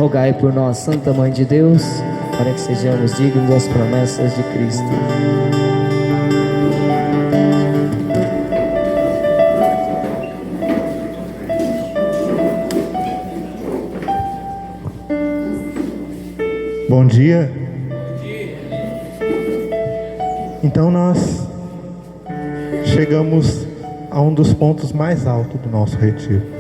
Rogai por nós, Santa Mãe de Deus, para que sejamos dignos das promessas de Cristo. Bom dia. Então nós chegamos a um dos pontos mais altos do nosso retiro.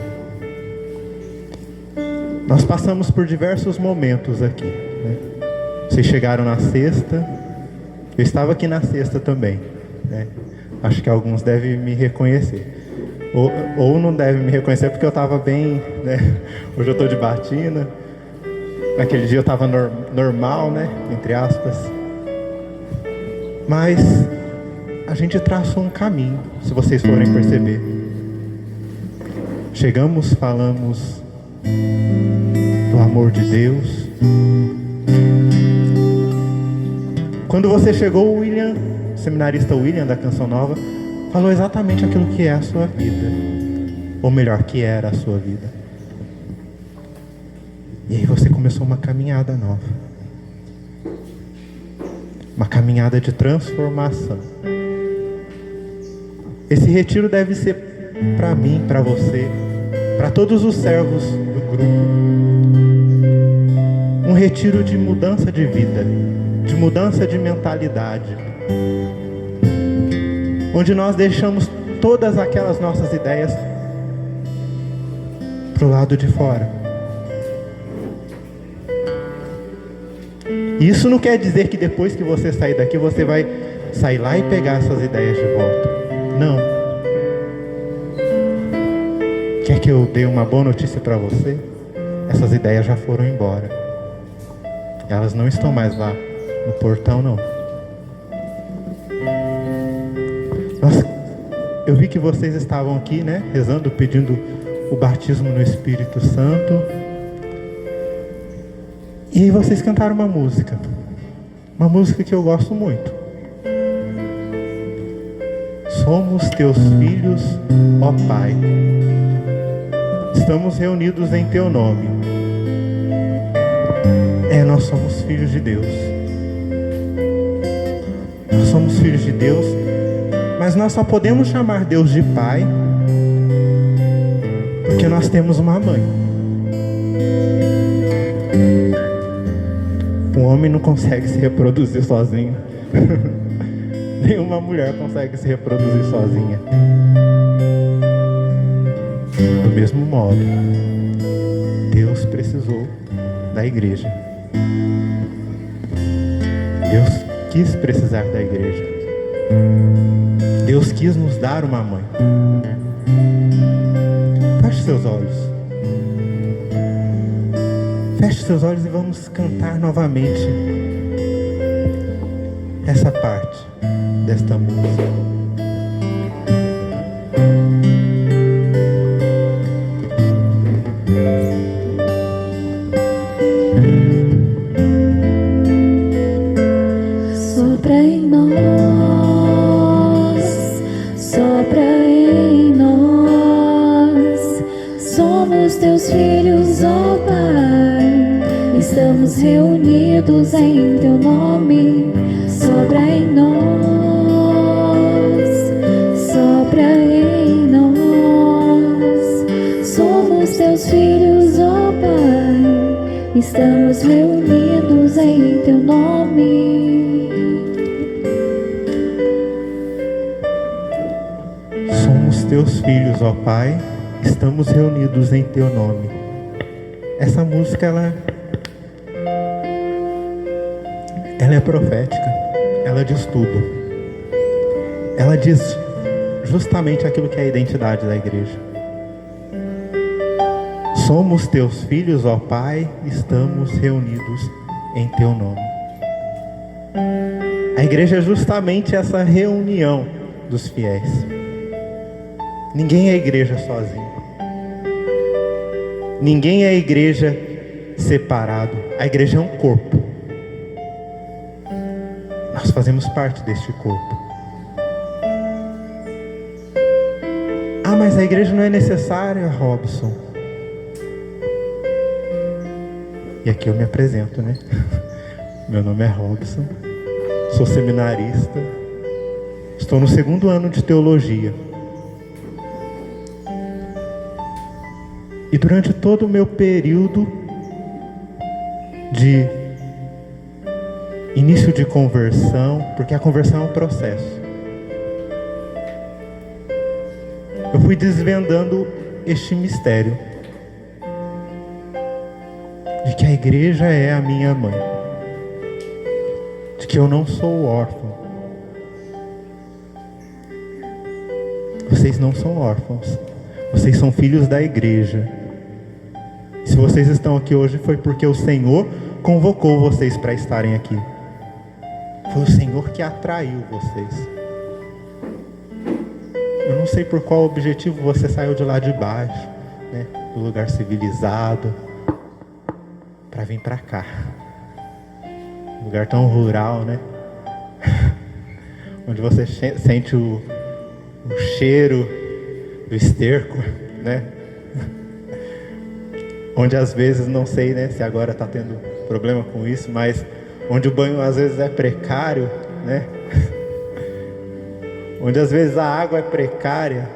Nós passamos por diversos momentos aqui, né? Vocês chegaram na sexta, eu estava aqui na sexta também, né? Acho que alguns devem me reconhecer, ou não devem me reconhecer porque eu estava bem, né? Hoje eu estou de batina. Naquele dia eu estava normal, né? Entre aspas. Mas a gente traçou um caminho, se vocês forem perceber. Chegamos, falamos do amor de Deus. Quando você chegou, o William, o seminarista William da Canção Nova, falou exatamente aquilo que é a sua vida, ou melhor, que era a sua vida. E aí você começou uma caminhada nova, uma caminhada de transformação. Esse retiro deve ser para mim, para você, para todos os servos do grupo, um retiro de mudança de vida, de mudança de mentalidade, onde nós deixamos todas aquelas nossas ideias para o lado de fora. Isso não quer dizer que depois que você sair daqui, você vai sair lá e pegar essas ideias de volta. Não. Quer que eu dê uma boa notícia para você? Essas ideias já foram embora. Elas não estão mais lá no portão, não. Eu vi que vocês estavam aqui, né? Rezando, pedindo o batismo no Espírito Santo. E aí vocês cantaram uma música que eu gosto muito. Somos teus filhos, ó Pai. Estamos reunidos em teu nome. Nós somos filhos de Deus. Nós somos filhos de Deus, mas nós só podemos chamar Deus de Pai porque nós temos uma mãe. Um homem não consegue se reproduzir sozinho. Nenhuma mulher consegue se reproduzir sozinha. Do mesmo modo, Deus precisou da igreja. Deus quis precisar da igreja. Deus quis nos dar uma mãe. Feche seus olhos. Feche seus olhos e vamos cantar novamente essa parte desta música. Sopra em nós, sopra em nós. Somos teus filhos, ó Pai. Estamos reunidos em teu nome. Sopra em nós, sopra em nós. Somos teus filhos, ó Pai. Estamos reunidos em teu nome. Somos teus filhos, ó Pai. Estamos reunidos em teu nome. Essa música, ela é profética. Ela diz tudo. Ela diz justamente aquilo que é a identidade da igreja. Somos teus filhos, ó Pai, estamos reunidos em teu nome. A igreja é justamente essa reunião dos fiéis. Ninguém é igreja sozinho. Ninguém é igreja separado. A igreja é um corpo. Nós fazemos parte deste corpo. Ah, mas a igreja não é necessária, Robson. E aqui eu me apresento, né? Meu nome é Robson, sou seminarista, estou no 2º ano de teologia. E durante todo o meu período de início de conversão, porque a conversão é um processo, eu fui desvendando este mistério de que a igreja é a minha mãe, de que eu não sou órfão. Vocês não são órfãos, vocês são filhos da igreja. Se vocês estão aqui hoje foi porque o Senhor convocou vocês para estarem aqui. Foi o Senhor que atraiu vocês. Eu não sei por qual objetivo você saiu de lá de baixo, né, do lugar civilizado, para vir para cá. Um lugar tão rural, né? Onde você sente o cheiro do esterco, né? Onde às vezes, não sei, né, se agora está tendo problema com isso, mas onde o banho às vezes é precário, né? Onde às vezes a água é precária.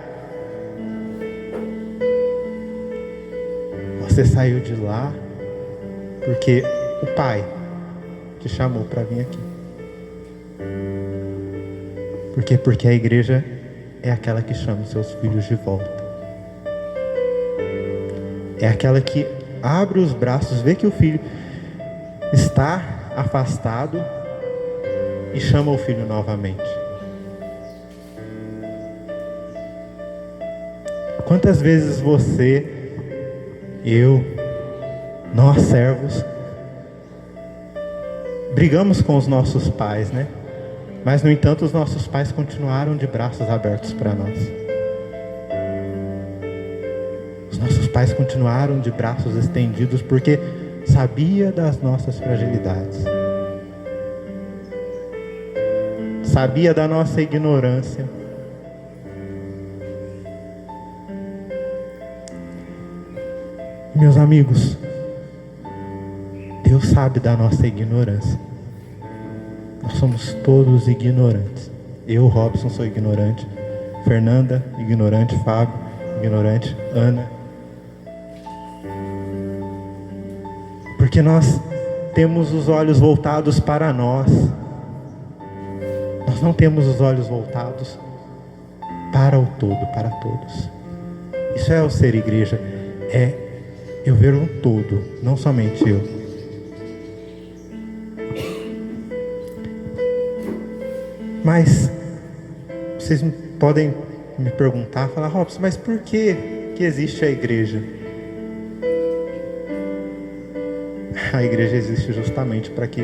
Você saiu de lá porque o Pai te chamou para vir aqui. Por quê? Porque a igreja é aquela que chama os seus filhos de volta. É aquela que abre os braços, vê que o filho está afastado e chama o filho novamente. Quantas vezes você, eu, nós servos, brigamos com os nossos pais, né? Mas, no entanto, os nossos pais continuaram de braços abertos para nós. Os nossos pais continuaram de braços estendidos porque sabia das nossas fragilidades. Sabia da nossa ignorância. Meus amigos, Deus sabe da nossa ignorância. Nós somos todos ignorantes. Eu, Robson, sou ignorante. Fernanda, ignorante. Fábio, ignorante. Ana. Porque nós temos os olhos voltados para nós. Nós não temos os olhos voltados para o todo, para todos. Isso é o ser igreja. É eu ver um todo, não somente eu. Mas vocês podem me perguntar, falar, Robson, mas por que existe a igreja? A igreja existe justamente para que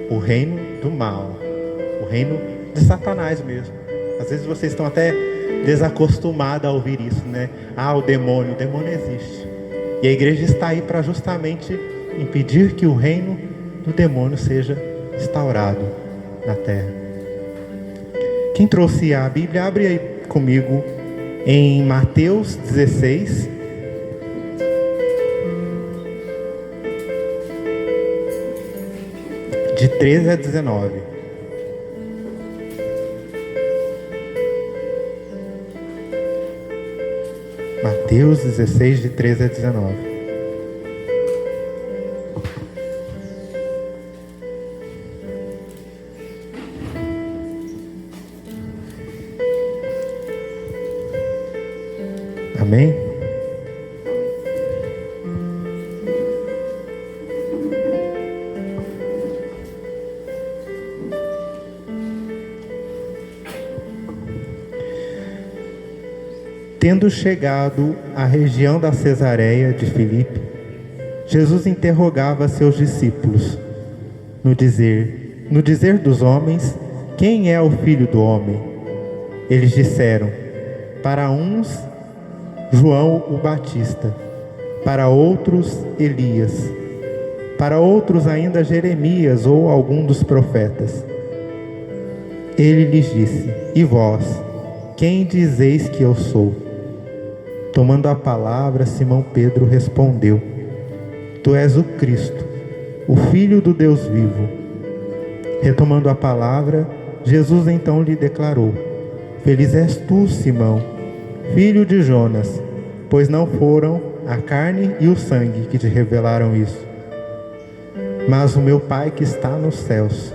o reino do mal, o reino de Satanás mesmo. Às vezes vocês estão até desacostumados a ouvir isso, né? O demônio existe. E a igreja está aí para justamente impedir que o reino do demônio seja instaurado na terra. Quem trouxe a Bíblia, abre aí comigo em Mateus 16. De 13 a 19. Mateus 16, de 13 a 19. Amém? Tendo chegado à região da Cesareia de Filipe, Jesus interrogava seus discípulos, no dizer dos homens, quem é o Filho do Homem? Eles disseram, para uns, João o Batista, para outros, Elias, para outros ainda Jeremias ou algum dos profetas. Ele lhes disse, e vós, quem dizeis que eu sou? Tomando a palavra, Simão Pedro respondeu, tu és o Cristo, o Filho do Deus vivo. Retomando a palavra, Jesus então lhe declarou: feliz és tu, Simão, filho de Jonas, pois não foram a carne e o sangue que te revelaram isso, mas o meu Pai que está nos céus.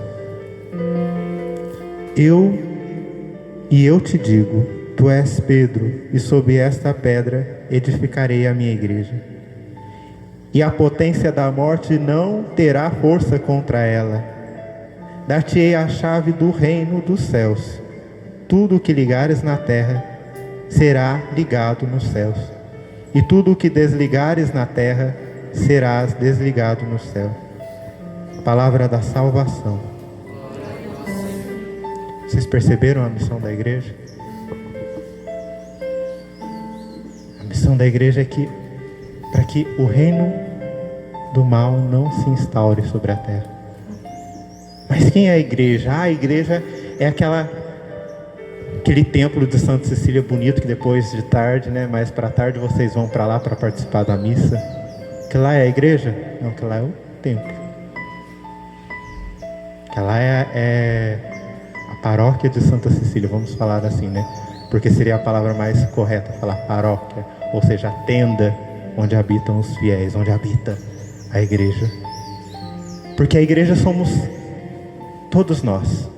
Eu te digo, tu és Pedro, e sob esta pedra edificarei a minha igreja. E a potência da morte não terá força contra ela. Dar-te-ei a chave do reino dos céus. Tudo o que ligares na terra será ligado nos céus, e tudo o que desligares na terra serás desligado no céu. Palavra da salvação. Vocês perceberam a missão da igreja? A missão da igreja é para que o reino do mal não se instaure sobre a terra. Mas quem é a igreja? A igreja é aquele templo de Santa Cecília bonito que depois de tarde, mais para tarde vocês vão para lá para participar da missa. Que lá é a igreja? Não, que lá é o templo. Que lá é a paróquia de Santa Cecília, vamos falar assim, porque seria a palavra mais correta, falar paróquia, ou seja, a tenda onde habitam os fiéis, onde habita a igreja. Porque a igreja somos todos nós.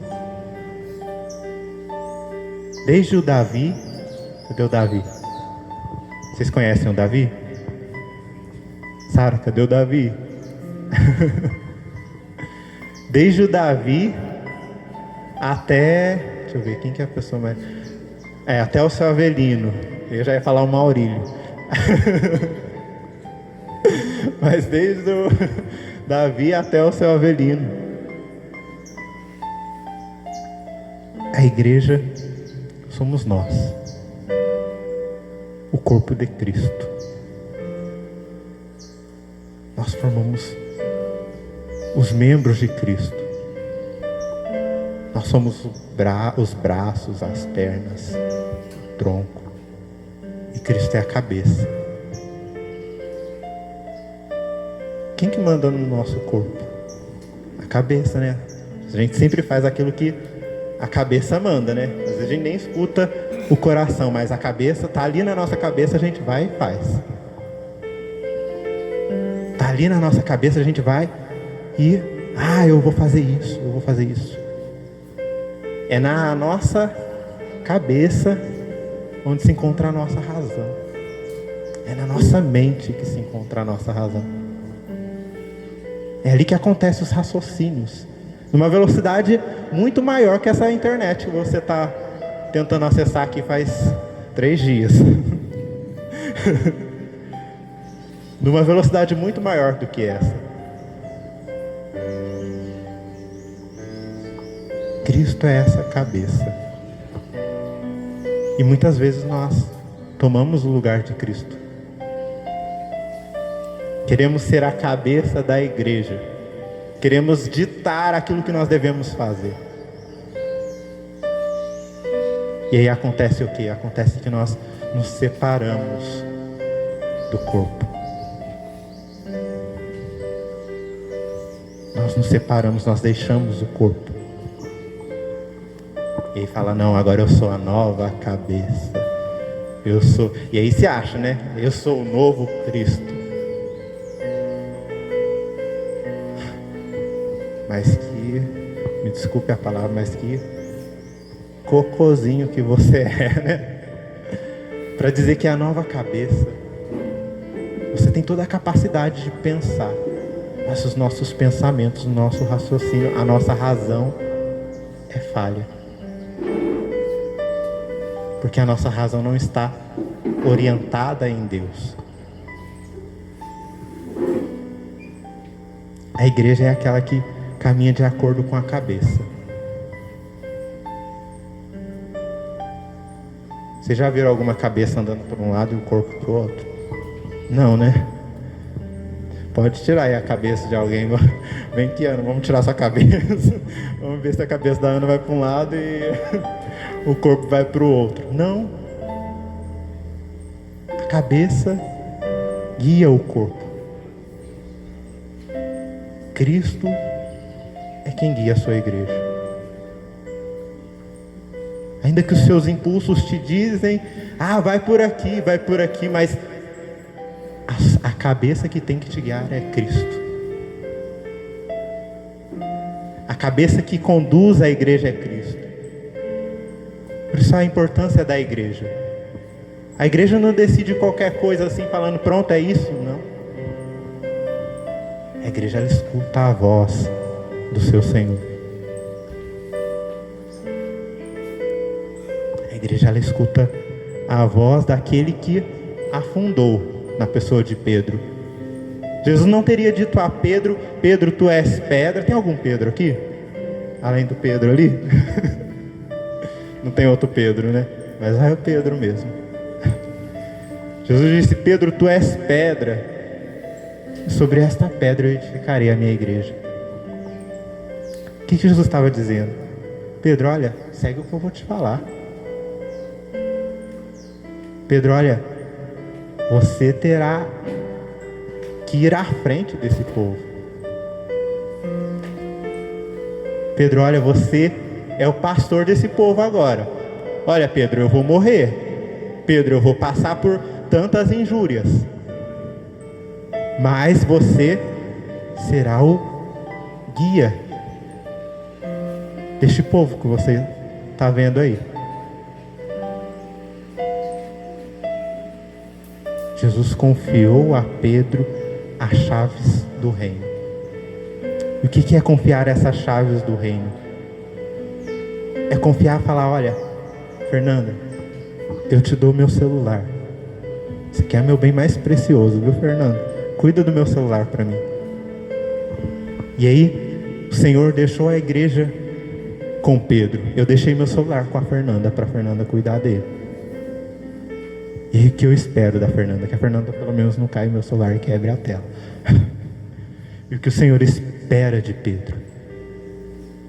Desde o Davi. Cadê o Davi? Vocês conhecem o Davi? Sara, cadê o Davi? Desde o Davi até... Deixa eu ver, quem que é a pessoa mais... até o seu Avelino. Eu já ia falar o Maurílio. Mas desde o Davi até o seu Avelino. A igreja somos nós, o corpo de Cristo. Nós formamos os membros de Cristo. Nós somos os braços, as pernas, o tronco, e Cristo é a cabeça. Quem que manda no nosso corpo? A cabeça, A gente sempre faz aquilo que a cabeça manda, Às vezes a gente nem escuta o coração, mas a cabeça tá ali na nossa cabeça, a gente vai e faz. Tá ali na nossa cabeça, a gente vai e eu vou fazer isso, eu vou fazer isso. É na nossa cabeça onde se encontra a nossa razão. É na nossa mente que se encontra a nossa razão. É ali que acontecem os raciocínios, numa velocidade muito maior que essa internet que você está tentando acessar aqui faz 3 dias. Numa velocidade muito maior do que essa. Cristo é essa cabeça. E muitas vezes nós tomamos o lugar de Cristo. Queremos ser a cabeça da igreja. Queremos ditar aquilo que nós devemos fazer. E aí acontece o quê? Acontece que nós nos separamos do corpo. Nós nos separamos, nós deixamos o corpo. E aí fala, não, agora eu sou a nova cabeça. Eu sou... E aí se acha, Eu sou o novo Cristo. Mas que, me desculpe a palavra, mas que cocôzinho que você é, Para dizer que é a nova cabeça. Você tem toda a capacidade de pensar, mas os nossos pensamentos, o nosso raciocínio, a nossa razão é falha. Porque a nossa razão não está orientada em Deus. A igreja é aquela que caminha de acordo com a cabeça. Vocês já viram alguma cabeça andando por um lado e o corpo para o outro? Não, Pode tirar aí a cabeça de alguém. Vem aqui, Ana, vamos tirar sua cabeça. Vamos ver se a cabeça da Ana vai para um lado e o corpo vai para o outro. Não. A cabeça guia o corpo. Cristo é quem guia a sua igreja. Ainda que os seus impulsos te dizem, vai por aqui, mas a cabeça que tem que te guiar é Cristo. A cabeça que conduz a igreja é Cristo. Por isso a importância da igreja. A igreja não decide qualquer coisa assim, falando, pronto, é isso, não. A igreja, ela escuta a voz do seu Senhor. A igreja, ela escuta a voz daquele que afundou na pessoa de Pedro. Jesus não teria dito a Pedro, Pedro, tu és pedra. Tem algum Pedro aqui? Além do Pedro ali? Não tem outro Pedro, né? Mas é o Pedro mesmo. Jesus disse, Pedro, tu és pedra. E sobre esta pedra eu edificarei a minha igreja. O que Jesus estava dizendo? Pedro, olha, segue o que eu vou te falar. Pedro, olha, você terá que ir à frente desse povo. Pedro, olha, você é o pastor desse povo agora. Olha, Pedro, eu vou morrer. Pedro, eu vou passar por tantas injúrias. Mas você será o guia deste povo que você está vendo aí. Jesus confiou a Pedro as chaves do reino. E o que é confiar essas chaves do reino? É confiar e falar, olha, Fernanda, eu te dou meu celular. Isso aqui é meu bem mais precioso, viu, Fernanda? Cuida do meu celular para mim. E aí, o Senhor deixou a igreja com Pedro. Eu deixei meu celular com a Fernanda, para a Fernanda cuidar dele. E o que eu espero da Fernanda? Que a Fernanda pelo menos não caia no meu celular e quebre a tela. E o que o Senhor espera de Pedro?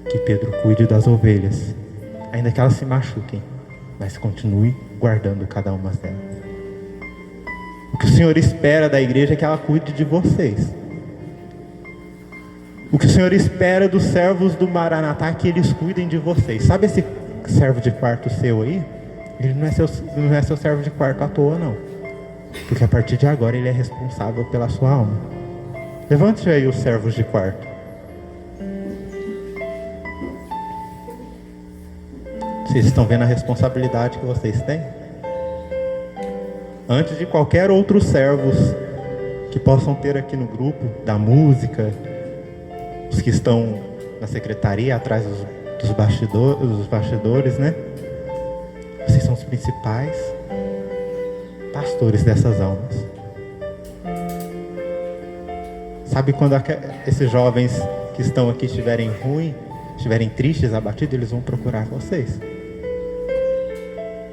Que Pedro cuide das ovelhas, ainda que elas se machuquem, mas continue guardando cada uma delas. O que o Senhor espera da igreja é que ela cuide de vocês. O que o Senhor espera dos servos do Maranatá é que eles cuidem de vocês. Sabe esse servo de quarto seu aí? Ele não é seu servo de quarto à toa, não. Porque a partir de agora ele é responsável pela sua alma. Levante aí os servos de quarto. Vocês estão vendo a responsabilidade que vocês têm? Antes de qualquer outros servos que possam ter aqui no grupo, da música, os que estão na secretaria, atrás dos bastidores, né? Vocês são os principais pastores dessas almas. Sabe quando esses jovens que estão aqui estiverem ruins, estiverem tristes, abatidos, eles vão procurar vocês.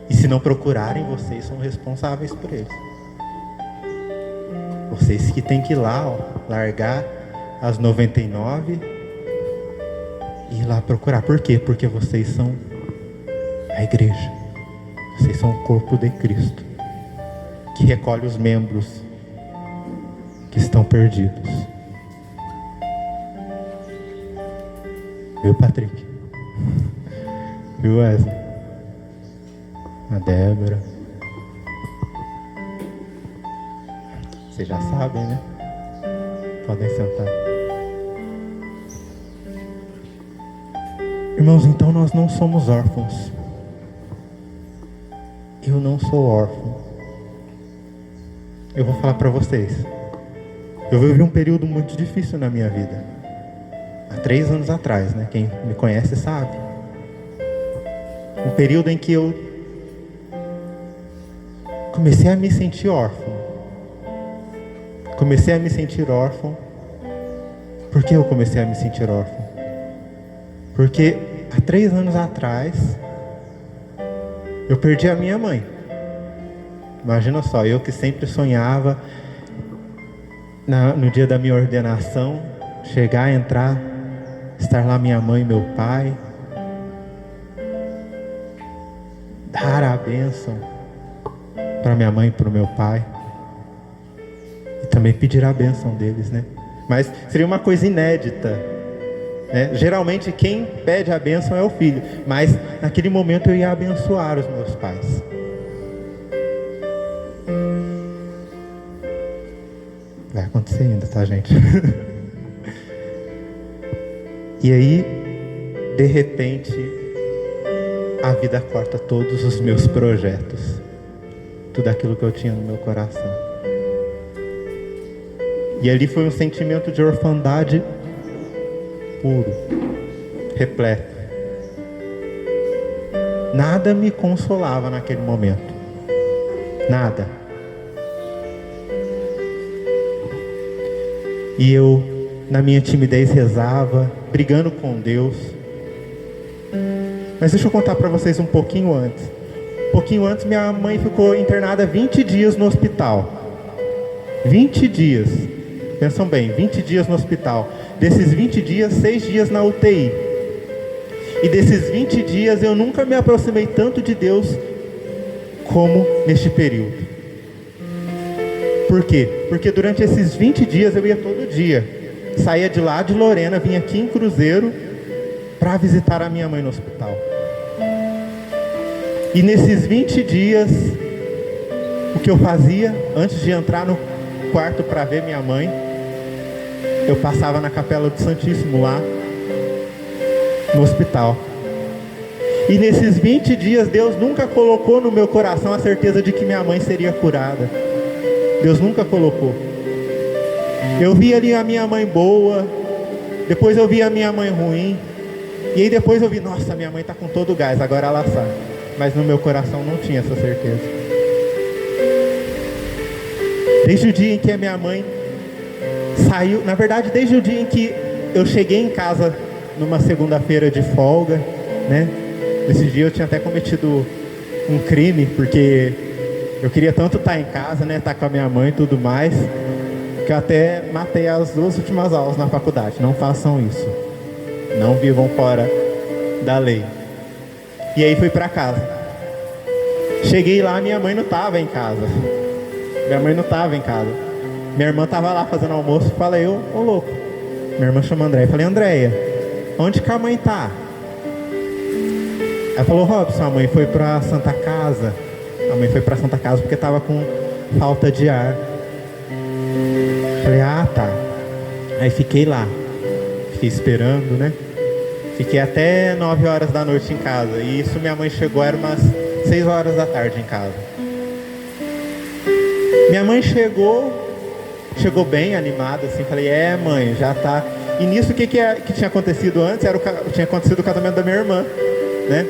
E se não procurarem, vocês são responsáveis por eles. Vocês que têm que ir lá, largar as 99 e ir lá procurar. Por quê? Porque vocês são a igreja. Vocês são o corpo de Cristo, que recolhe os membros que estão perdidos. Viu, Patrick? Viu, Wesley? A Débora. Vocês já sabem, né? Podem sentar. Irmãos, então nós não somos órfãos. Eu não sou órfão. Eu vou falar para vocês. Eu vivi um período muito difícil na minha vida. Há 3 anos atrás, né? Quem me conhece sabe. Um período em que eu comecei a me sentir órfão. Comecei a me sentir órfão. Por que eu comecei a me sentir órfão? Porque há 3 anos atrás eu perdi a minha mãe. Imagina só, eu que sempre sonhava no dia da minha ordenação, chegar, entrar, estar lá minha mãe e meu pai, dar a bênção para minha mãe e para o meu pai, e também pedir a bênção deles, né? Mas seria uma coisa inédita, né? Geralmente quem pede a bênção é o filho, mas naquele momento eu ia abençoar os meus pais. Vai acontecer ainda, tá, gente? E aí, de repente, a vida corta todos os meus projetos, tudo aquilo que eu tinha no meu coração. E ali foi um sentimento de orfandade puro, repleto. Nada me consolava naquele momento. Nada. E eu, na minha timidez, rezava, brigando com Deus. Mas deixa eu contar para vocês um pouquinho antes. Um pouquinho antes, minha mãe ficou internada 20 dias no hospital. 20 dias. Pensam bem, 20 dias no hospital. Desses 20 dias, 6 dias na UTI. E desses 20 dias, eu nunca me aproximei tanto de Deus como neste período. Por quê? Porque durante esses 20 dias eu ia todo dia. Saía de lá de Lorena, vinha aqui em Cruzeiro para visitar a minha mãe no hospital. E nesses 20 dias, o que eu fazia antes de entrar no quarto para ver minha mãe, eu passava na Capela do Santíssimo lá no hospital. E nesses 20 dias Deus nunca colocou no meu coração a certeza de que minha mãe seria curada. Deus nunca colocou. Eu vi ali a minha mãe boa, depois eu vi a minha mãe ruim, e aí depois eu vi, nossa, minha mãe está com todo o gás, agora ela sai. Mas no meu coração não tinha essa certeza. Desde o dia em que a minha mãe saiu, na verdade desde o dia em que eu cheguei em casa numa segunda-feira de folga, né? Nesse dia eu tinha até cometido um crime, porque eu queria tanto estar em casa, né? Estar com a minha mãe e tudo mais, que eu até matei as 2 últimas aulas na faculdade. Não façam isso. Não vivam fora da lei. E aí fui para casa. Cheguei lá, minha mãe não estava em casa. Minha mãe não estava em casa. Minha irmã estava lá fazendo almoço. Falei, ô louco. Minha irmã chama Andréia. Falei, Andréia, onde que a mãe tá? Ela falou, Robson, a mãe foi para Santa Casa. A mãe foi para Santa Casa porque estava com falta de ar. Falei, ah, tá. Aí fiquei lá. Fiquei esperando, né? Fiquei até 9 horas da noite em casa. E isso minha mãe chegou, era umas 6 horas da tarde em casa. Minha mãe chegou bem animada, assim. Falei, mãe, já tá. E nisso o que tinha acontecido antes? Tinha acontecido o casamento da minha irmã, né?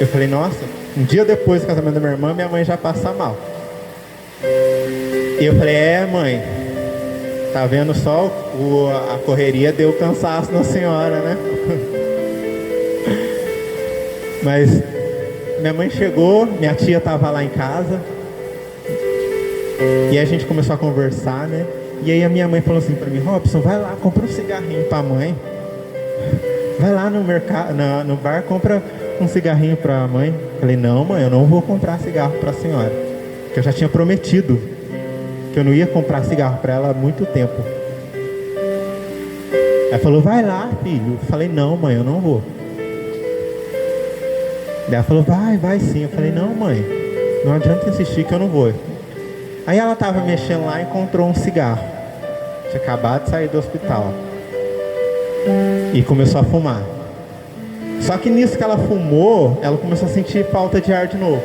Eu falei, nossa, um dia depois do casamento da minha irmã, minha mãe já passa mal. E eu falei, mãe, tá vendo só a correria deu cansaço na senhora, né? Mas minha mãe chegou, minha tia tava lá em casa, e a gente começou a conversar, né? E aí a minha mãe falou assim pra mim, Robson, vai lá, compra um cigarrinho pra mãe. Vai lá no mercado, no bar, compra um cigarrinho pra mãe. Falei, não, mãe, eu não vou comprar cigarro pra senhora. Porque eu já tinha prometido que eu não ia comprar cigarro pra ela há muito tempo. Ela falou, vai lá, filho. Eu falei, não, mãe, eu não vou. Daí ela falou, vai sim. Eu falei, não, mãe, não adianta insistir que eu não vou. Aí ela tava mexendo lá e encontrou um cigarro. Tinha acabado de sair do hospital. E começou a fumar. Só que nisso que ela fumou, ela começou a sentir falta de ar de novo.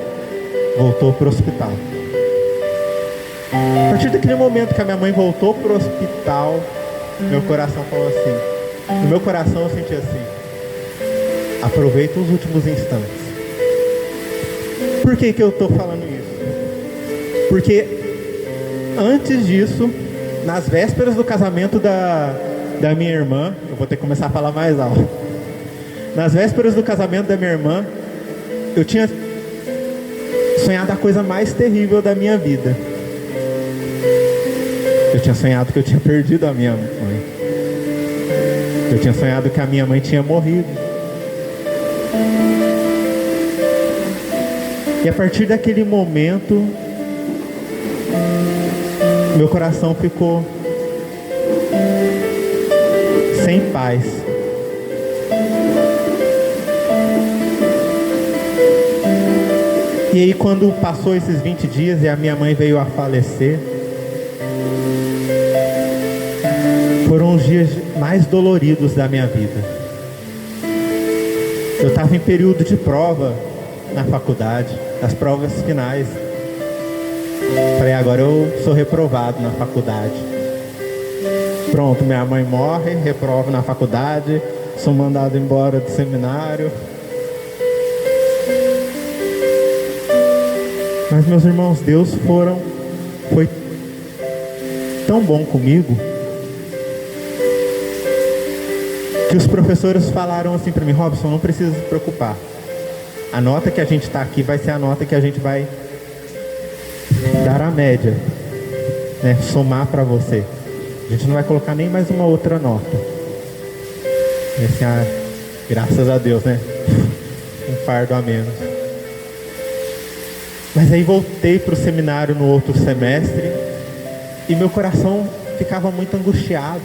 Voltou pro hospital. A partir daquele momento que a minha mãe voltou pro hospital, meu coração falou assim. No meu coração eu senti assim: aproveita os últimos instantes. Por que eu tô falando isso? Porque antes disso, nas vésperas do casamento da minha irmã, eu vou ter que começar a falar mais alto. Nas vésperas do casamento da minha irmã, eu tinha sonhado a coisa mais terrível da minha vida. Eu tinha sonhado que eu tinha perdido a minha mãe. Eu tinha sonhado que a minha mãe tinha morrido. E a partir daquele momento, meu coração ficou sem paz. E aí, quando passou esses 20 dias e a minha mãe veio a falecer, foram os dias mais doloridos da minha vida. Eu estava em período de prova na faculdade, as provas finais. Falei, agora eu sou reprovado na faculdade. Pronto, minha mãe morre, reprovo na faculdade, sou mandado embora do seminário. Mas, meus irmãos, Deus foi tão bom comigo, que os professores falaram assim para mim: Robson, não precisa se preocupar. A nota que a gente está aqui vai ser a nota que a gente vai dar a média, né? Somar para você. A gente não vai colocar nem mais uma outra nota. E assim, graças a Deus, né? Um fardo a menos. Mas aí voltei para o seminário no outro semestre e meu coração ficava muito angustiado.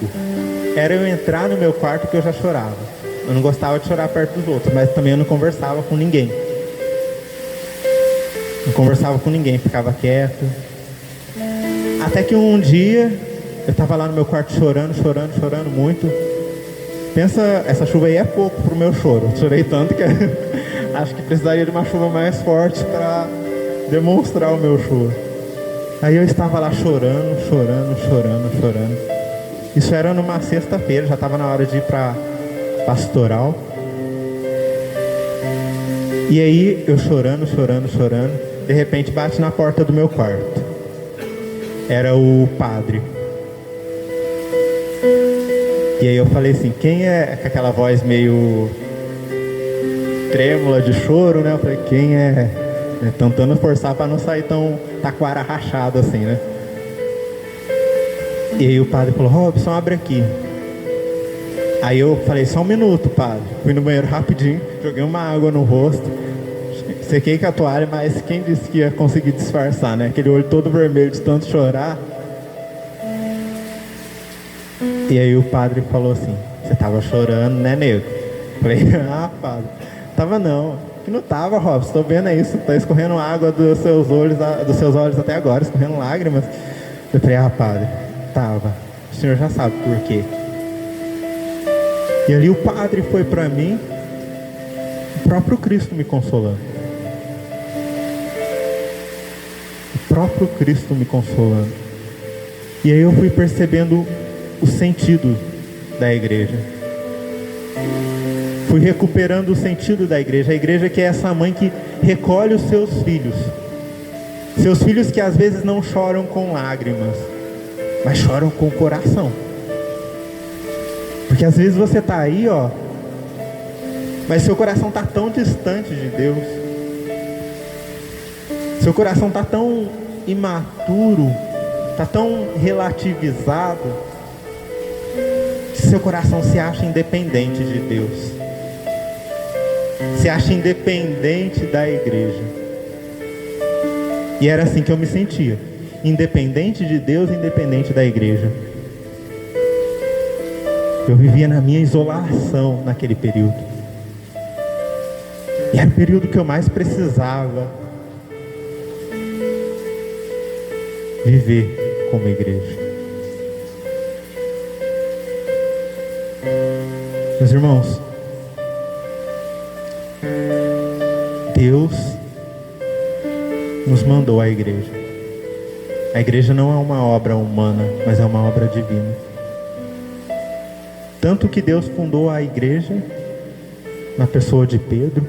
Era eu entrar no meu quarto que eu já chorava. Eu não gostava de chorar perto dos outros, mas também eu não conversava com ninguém. Não conversava com ninguém, ficava quieto. Até que um dia eu estava lá no meu quarto chorando muito. Pensa, essa chuva aí é pouco pro meu choro. Eu chorei tanto que acho que precisaria de uma chuva mais forte para demonstrar o meu choro. Aí eu estava lá chorando. Isso era numa sexta-feira, já estava na hora de ir para pastoral. E aí eu chorando, de repente bate na porta do meu quarto. Era o padre. E aí eu falei assim, quem é? Com aquela voz meio trêmula de choro, né? Eu falei, quem é? Tentando forçar para não sair tão taquara rachado assim, né? E aí o padre falou, Robson, abre aqui. Aí eu falei, só um minuto, padre. Fui no banheiro rapidinho, joguei uma água no rosto, sequei com a toalha, mas quem disse que ia conseguir disfarçar, né? Aquele olho todo vermelho de tanto chorar. E aí o padre falou assim, você tava chorando, né, nego? Falei, padre, tava não. Que não tava, Robson, tô vendo isso, tá escorrendo água dos seus olhos até agora, escorrendo lágrimas. Eu falei, padre, tava. O senhor já sabe por quê. E ali o padre foi para mim, o próprio Cristo me consolando. O próprio Cristo me consolando. E aí eu fui percebendo o sentido da igreja. Fui recuperando o sentido da igreja. A igreja que é essa mãe que recolhe os seus filhos. Seus filhos que às vezes não choram com lágrimas, mas choram com o coração. Porque às vezes você está aí, mas seu coração está tão distante de Deus. Seu coração está tão imaturo, está tão relativizado, que seu coração se acha independente de Deus. Se acha independente da igreja. E era assim que eu me sentia. Independente de Deus, independente da igreja. Eu vivia na minha isolação naquele período. E era o período que eu mais precisava viver como igreja. Meus irmãos, Deus nos mandou à igreja. A igreja não é uma obra humana, mas é uma obra divina. Tanto que Deus fundou a igreja na pessoa de Pedro,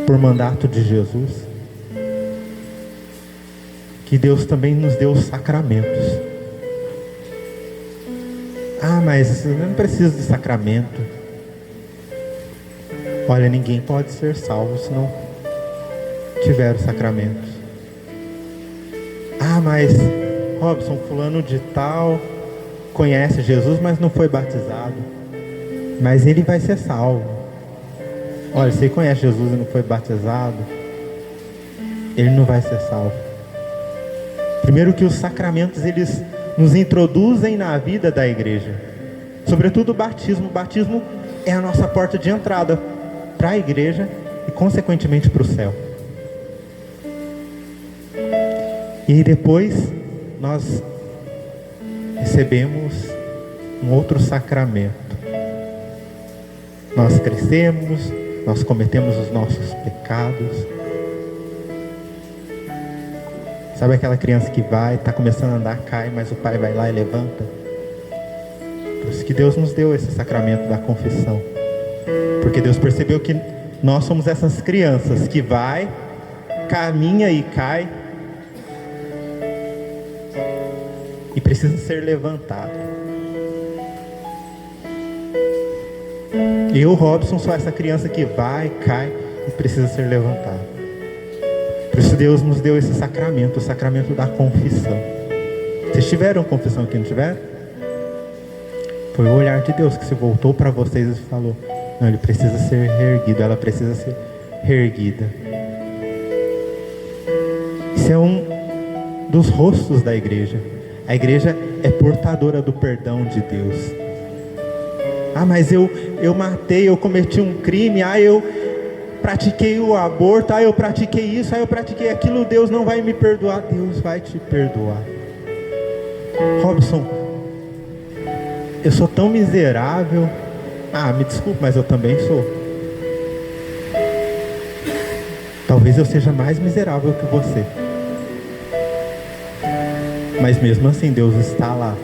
por mandato de Jesus, que Deus também nos deu os sacramentos. Mas eu não preciso de sacramento. Olha, ninguém pode ser salvo se não tiver os sacramentos. Mas Robson, fulano de tal conhece Jesus, mas não foi batizado. Mas ele vai ser salvo. Olha, você conhece Jesus e não foi batizado, ele não vai ser salvo. Primeiro que os sacramentos, eles nos introduzem na vida da igreja. Sobretudo o batismo. O batismo é a nossa porta de entrada para a igreja e consequentemente para o céu. E aí depois nós recebemos um outro sacramento. Nós crescemos, nós cometemos os nossos pecados. Sabe aquela criança que está começando a andar, cai, mas o pai vai lá e levanta? Por isso que Deus nos deu esse sacramento da confissão. Porque Deus percebeu que nós somos essas crianças que vai, caminha e cai, e precisa ser levantado. Eu, Robson, sou essa criança que vai, cai e precisa ser levantado. Por isso Deus nos deu esse sacramento, o sacramento da confissão. Vocês tiveram confissão aqui, não tiveram? Foi o olhar de Deus que se voltou para vocês e falou: não, ele precisa ser reerguido, ela precisa ser reerguida. Isso é um dos rostos da igreja. A igreja é portadora do perdão de Deus. Ah, mas eu matei, eu cometi um crime, eu pratiquei o aborto, eu pratiquei isso, eu pratiquei aquilo, Deus não vai me perdoar. Deus vai te perdoar. Robson, eu sou tão miserável. Me desculpe, mas eu também sou. Talvez eu seja mais miserável que você. Mas mesmo assim Deus está lá.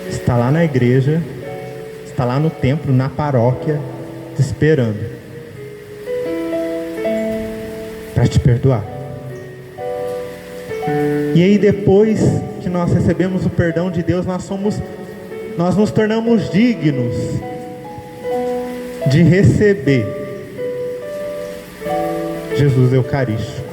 Está lá na igreja, está lá no templo, na paróquia, te esperando para te perdoar. E aí depois que nós recebemos o perdão de Deus, nós nos tornamos dignos de receber Jesus Eucarístico.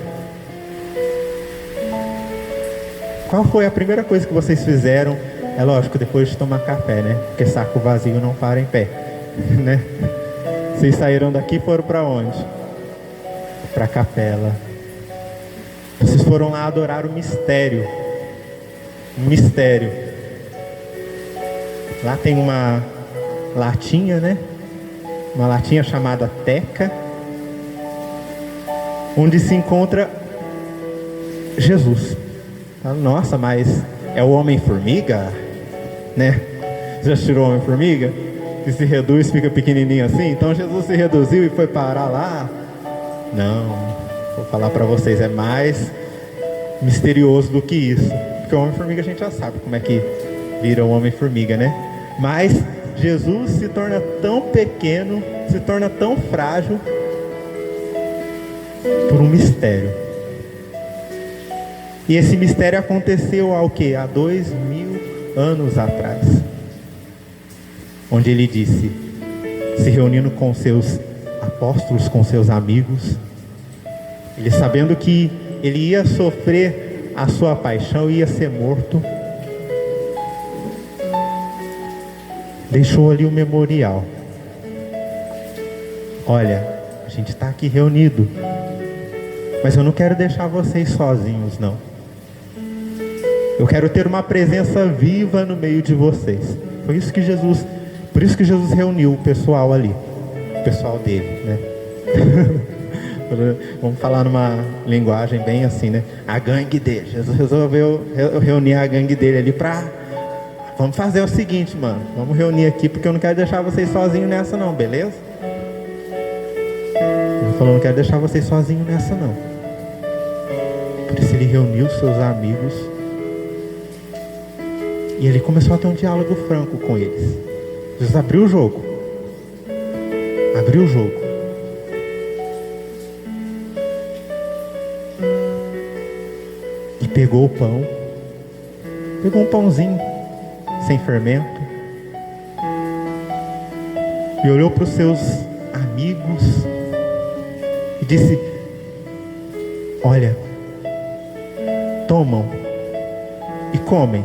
Qual foi a primeira coisa que vocês fizeram? É lógico, depois de tomar café, né? Porque saco vazio não para em pé, né? Vocês saíram daqui e foram para onde? Para a capela. Vocês foram lá adorar o mistério. Um mistério. Lá tem uma latinha, né? Uma latinha chamada teca, onde se encontra Jesus. Nossa, mas é o Homem-Formiga, né? Já tirou o Homem-Formiga? Que se reduz, fica pequenininho assim? Então Jesus se reduziu e foi parar lá? Não, vou falar para vocês, é mais misterioso do que isso. Porque o Homem-Formiga a gente já sabe como é que vira o Homem-Formiga, né? Mas Jesus se torna tão pequeno, se torna tão frágil por um mistério. E esse mistério aconteceu há o quê? Há 2000 anos atrás. Onde ele disse, se reunindo com seus apóstolos, com seus amigos, ele sabendo que ele ia sofrer a sua paixão, ia ser morto, deixou ali o memorial. Olha, a gente está aqui reunido, mas eu não quero deixar vocês sozinhos, não. Eu quero ter uma presença viva no meio de vocês. Por isso que Jesus reuniu o pessoal ali, o pessoal dele, né? Vamos falar numa linguagem bem assim, né? A gangue dele. Jesus resolveu reunir a gangue dele ali vamos fazer o seguinte, mano. Vamos reunir aqui porque eu não quero deixar vocês sozinhos nessa não, beleza? Ele falou, não quero deixar vocês sozinhos nessa não. Por isso ele reuniu seus amigos. E ele começou a ter um diálogo franco com eles. Jesus abriu o jogo. Abriu o jogo. E pegou o pão. Pegou um pãozinho sem fermento. E olhou para os seus amigos. E disse, olha, tomam e comem.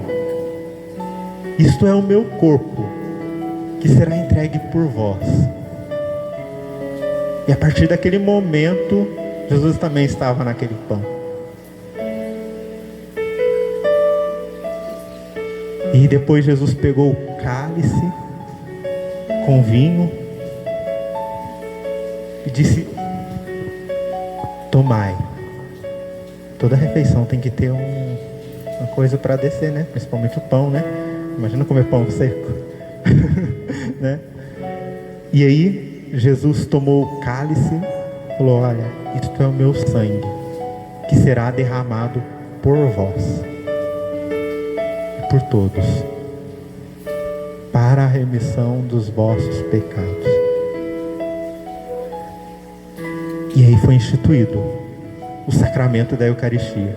Isto é o meu corpo, que será entregue por vós. E a partir daquele momento, Jesus também estava naquele pão. E depois Jesus pegou o cálice com vinho e disse: tomai. Toda refeição tem que ter uma coisa para descer, né? Principalmente o pão, né? Imagina comer pão seco. Né? E aí Jesus tomou o cálice e falou: olha, isto é o meu sangue, que será derramado por vós e por todos, para a remissão dos vossos pecados. E aí foi instituído o sacramento da Eucaristia,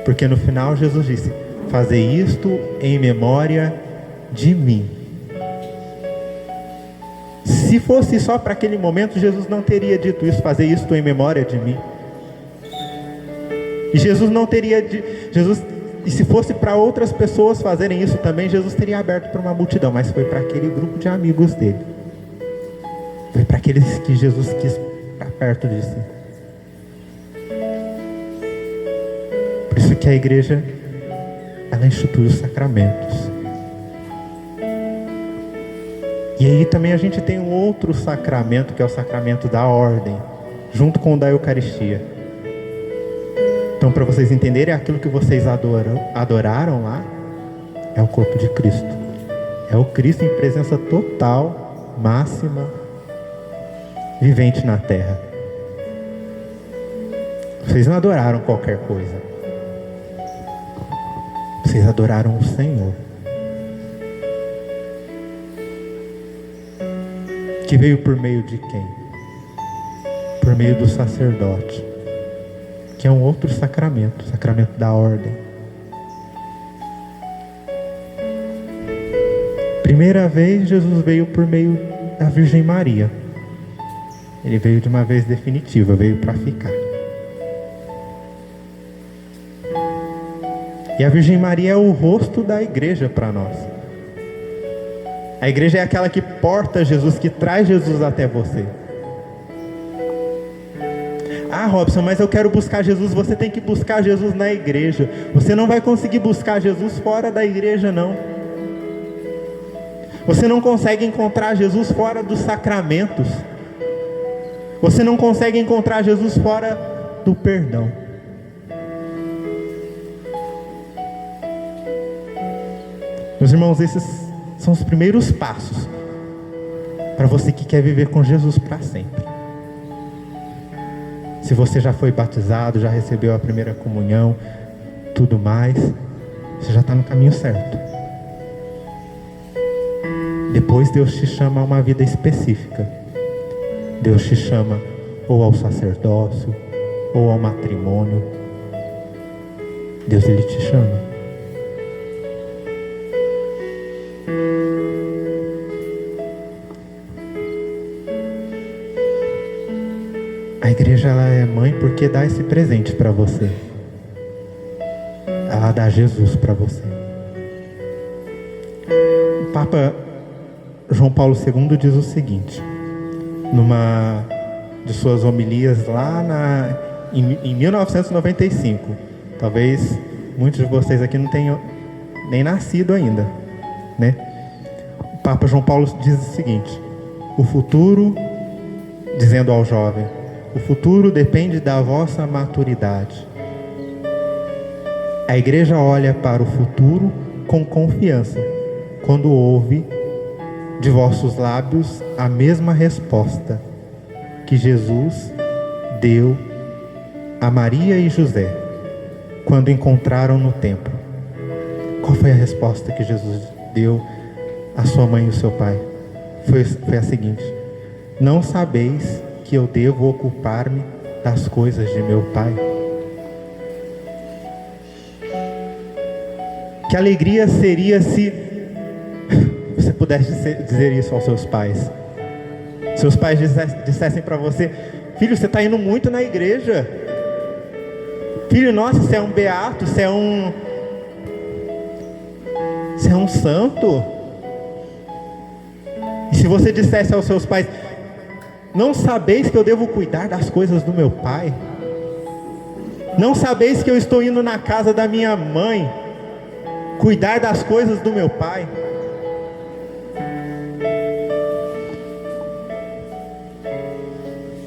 porque no final Jesus disse: fazei isto em memória de mim. Se fosse só para aquele momento, Jesus não teria dito isso: fazer isto em memória de mim. E Jesus não teria e se fosse para outras pessoas fazerem isso também, Jesus teria aberto para uma multidão, mas foi para aquele grupo de amigos dele. Foi para aqueles que Jesus quis para perto de si. Por isso que a igreja, ela institui os sacramentos. E aí também a gente tem um outro sacramento, que é o sacramento da ordem, junto com o da Eucaristia. Então, para vocês entenderem, aquilo que vocês adoraram lá é o corpo de Cristo. É o Cristo em presença total, máxima, vivente na terra. Vocês não adoraram qualquer coisa. Vocês adoraram o Senhor, que veio por meio de quem? Por meio do sacerdote, que é um outro sacramento, o sacramento da ordem. Primeira vez Jesus veio por meio da Virgem Maria. Ele veio de uma vez definitiva, veio para ficar. E a Virgem Maria é o rosto da igreja para nós. A igreja é aquela que porta Jesus, que traz Jesus até você. Ah, Robson, mas eu quero buscar Jesus. Você tem que buscar Jesus na igreja. Você não vai conseguir buscar Jesus fora da igreja, não. Você não consegue encontrar Jesus fora dos sacramentos. Você não consegue encontrar Jesus fora do perdão. Meus irmãos, esses são os primeiros passos para você que quer viver com Jesus para sempre. Se você já foi batizado, já recebeu a primeira comunhão, tudo mais, você já está no caminho certo. Depois Deus te chama a uma vida específica. Deus te chama ou ao sacerdócio, ou ao matrimônio. Deus, Ele te chama. A igreja, ela é mãe porque dá esse presente para você. Ela dá Jesus para você. O Papa João Paulo II diz o seguinte, numa de suas homilias lá em 1995. Talvez muitos de vocês aqui não tenham nem nascido ainda, né? O Papa João Paulo diz o seguinte: o futuro, dizendo ao jovem, o futuro depende da vossa maturidade. A igreja olha para o futuro com confiança, quando ouve de vossos lábios a mesma resposta que Jesus deu a Maria e José, quando encontraram no templo. Qual foi a resposta que Jesus deu à sua mãe e ao seu pai? Foi a seguinte: não sabeis que eu devo ocupar-me das coisas de meu pai? Que alegria seria se você pudesse dizer isso aos seus pais. Seus pais dissessem para você: filho, você está indo muito na igreja. Filho, nossa, você é um beato, você é um santo. E se você dissesse aos seus pais: não sabeis que eu devo cuidar das coisas do meu pai? Não sabeis que eu estou indo na casa da minha mãe cuidar das coisas do meu pai.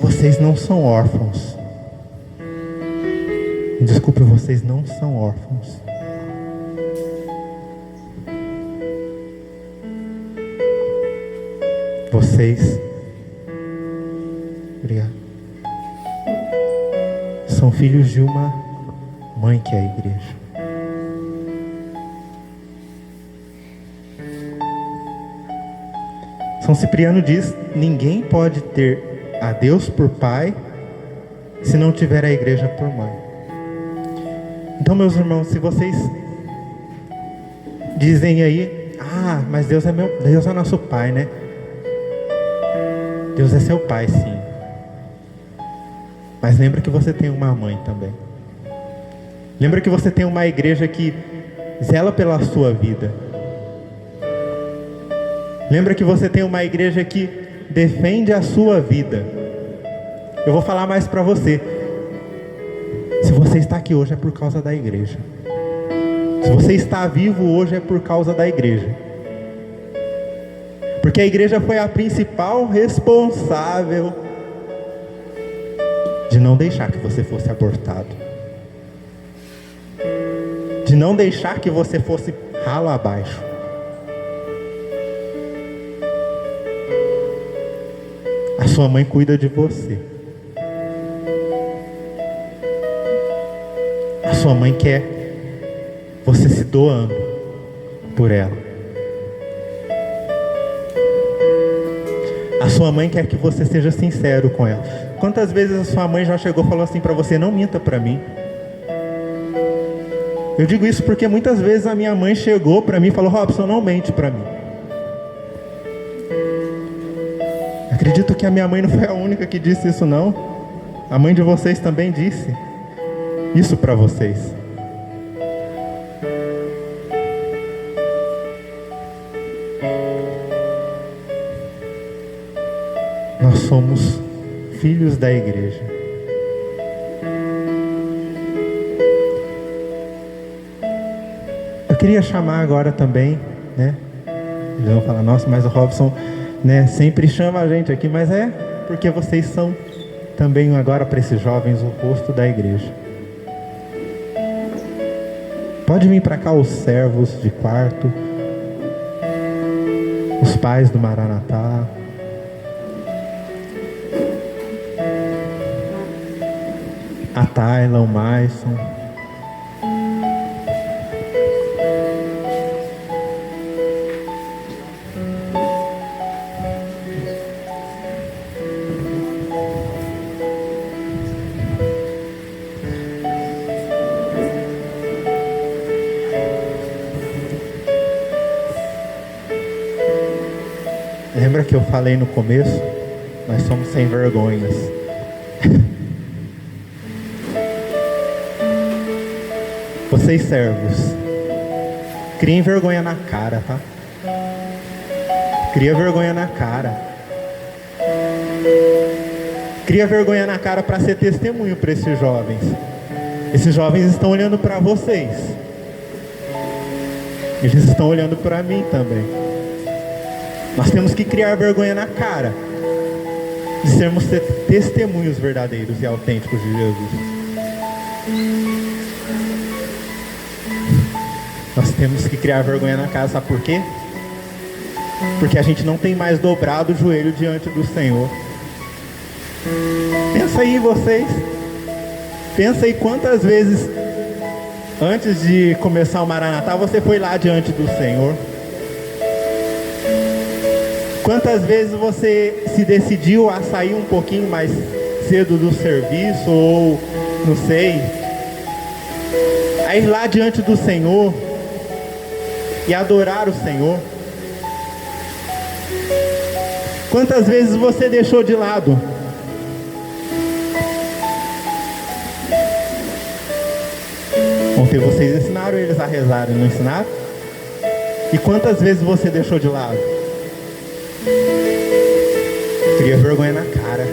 Vocês não são órfãos. Desculpe, vocês não são órfãos. Vocês, obrigado, são filhos de uma mãe que é a igreja. São Cipriano diz: ninguém pode ter a Deus por pai se não tiver a igreja por mãe. Então, meus irmãos, se vocês dizem aí: ah, mas Deus é nosso pai, né? Deus é seu pai, sim. Mas lembra que você tem uma mãe também. Lembra que você tem uma igreja que zela pela sua vida. Lembra que você tem uma igreja que defende a sua vida. Eu vou falar mais para você. Se você está aqui hoje é por causa da igreja. Se você está vivo hoje é por causa da igreja. Porque a igreja foi a principal responsável de não deixar que você fosse abortado, de não deixar que você fosse ralo abaixo. A sua mãe cuida de você. A sua mãe quer você se doando por ela. A sua mãe quer que você seja sincero com ela. Quantas vezes a sua mãe já chegou e falou assim para você: não minta para mim? Eu digo isso porque muitas vezes a minha mãe chegou para mim e falou: Robson, não mente para mim. Acredito que a minha mãe não foi a única que disse isso, não. A mãe de vocês também disse isso para vocês. Nós somos filhos da igreja. Eu queria chamar agora também, né? Eles vão falar: nossa, mas o Robson, né, sempre chama a gente aqui. Mas é porque vocês são também agora para esses jovens o rosto da igreja. Pode vir para cá os servos de quarto, os pais do Maranatá, a Tayla, o Maison. Lembra que eu falei no começo? Nós somos sem vergonhas. Vocês servos, criem vergonha na cara, tá? Cria vergonha na cara. Cria vergonha na cara para ser testemunho para esses jovens. Esses jovens estão olhando para vocês. Eles estão olhando para mim também. Nós temos que criar vergonha na cara de sermos testemunhos verdadeiros e autênticos de Jesus. Nós temos que criar vergonha na cara, sabe por quê? Porque a gente não tem mais dobrado o joelho diante do Senhor. Pensa aí vocês. Pensa aí quantas vezes antes de começar o Maranatá você foi lá diante do Senhor. Quantas vezes você se decidiu a sair um pouquinho mais cedo do serviço, ou não sei, a ir lá diante do Senhor e adorar o Senhor? Quantas vezes você deixou de lado? Ontem vocês ensinaram eles a rezar, não ensinaram? E quantas vezes você deixou de lado? Cria vergonha na cara.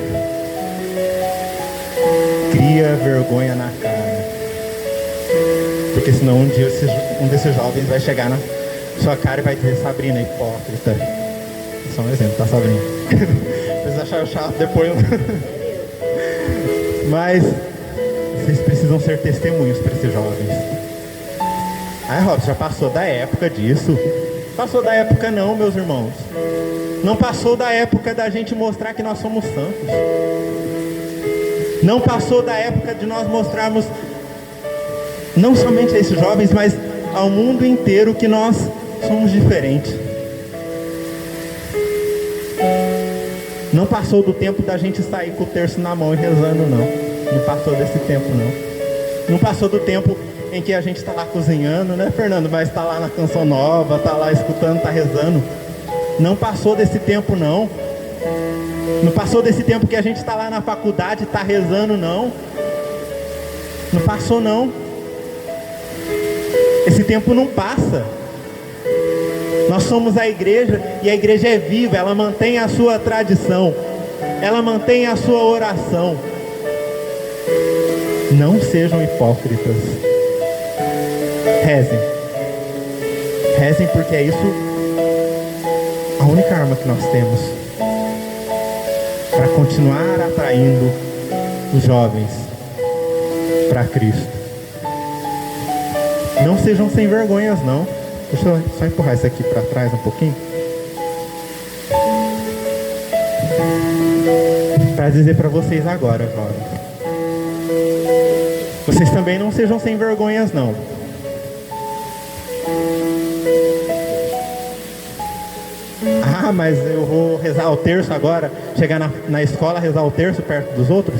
Cria vergonha na cara. Porque senão um dia um desses jovens vai chegar na sua cara e vai dizer: Sabrina, hipócrita. Só um exemplo, tá, Sabrina? Vocês acharam chato depois. Mas vocês precisam ser testemunhos para esses jovens. Ai, Robson, já passou da época disso. Passou da época não, meus irmãos. Não passou da época da gente mostrar que nós somos santos. Não passou da época de nós mostrarmos, não somente a esses jovens, mas ao mundo inteiro, que nós somos diferentes. Não passou do tempo da gente sair com o terço na mão e rezando, não. Não passou desse tempo, não. Não passou do tempo em que a gente está lá cozinhando, né, Fernando? Mas está lá na canção nova, está lá escutando, está rezando. Não passou desse tempo, não. Não passou desse tempo que a gente está lá na faculdade e está rezando, não. Não passou, não. Esse tempo não passa. Nós somos a igreja, e a igreja é viva, ela mantém a sua tradição, ela mantém a sua oração. Não sejam hipócritas. Rezem. Rezem, porque é isso a única arma que nós temos para continuar atraindo os jovens para Cristo. Não sejam sem vergonhas, não. Deixa eu só empurrar isso aqui para trás um pouquinho. Para dizer para vocês agora, jovens. Vocês também não sejam sem vergonhas, não. Ah, mas eu vou rezar o terço agora, chegar na escola, rezar o terço perto dos outros?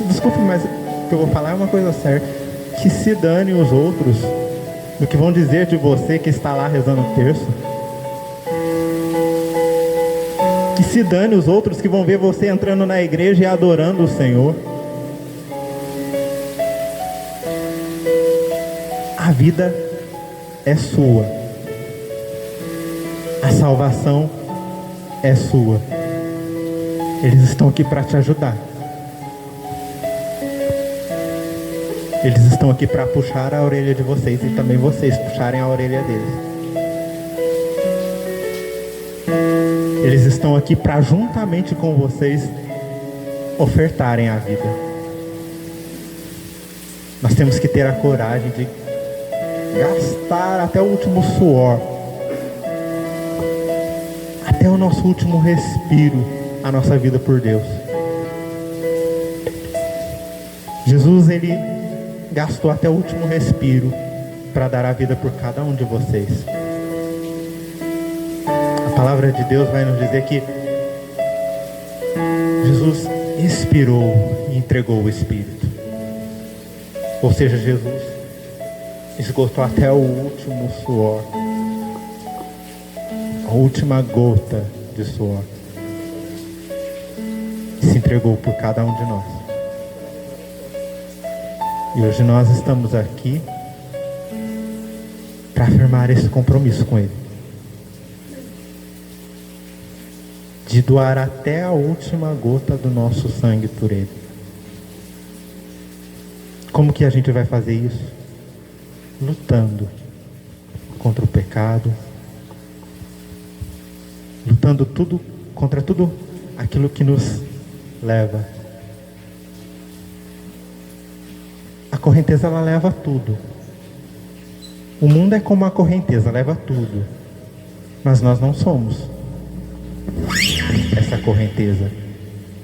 Desculpa, mas o que eu vou falar é uma coisa certa. Que se dane os outros do que vão dizer de você que está lá rezando o terço. Que se dane os outros que vão ver você entrando na igreja e adorando o Senhor. A vida é sua. A salvação é sua. Eles estão aqui para te ajudar. Eles estão aqui para puxar a orelha de vocês e também vocês puxarem a orelha deles. Eles estão aqui para, juntamente com vocês, ofertarem a vida. Nós temos que ter a coragem de gastar até o último suor, até o nosso último respiro, a nossa vida por Deus. Jesus, ele gastou até o último respiro para dar a vida por cada um de vocês. A palavra de Deus vai nos dizer que Jesus expirou e entregou o Espírito. Ou seja, Jesus esgotou até o último suor, a última gota de suor, e se entregou por cada um de nós. E hoje nós estamos aqui para afirmar esse compromisso com Ele, de doar até a última gota do nosso sangue por Ele. Como que a gente vai fazer isso? Lutando contra o pecado, lutando contra tudo aquilo que nos leva. A correnteza, ela leva tudo. O mundo é como a correnteza, leva tudo. Mas nós não somos essa correnteza.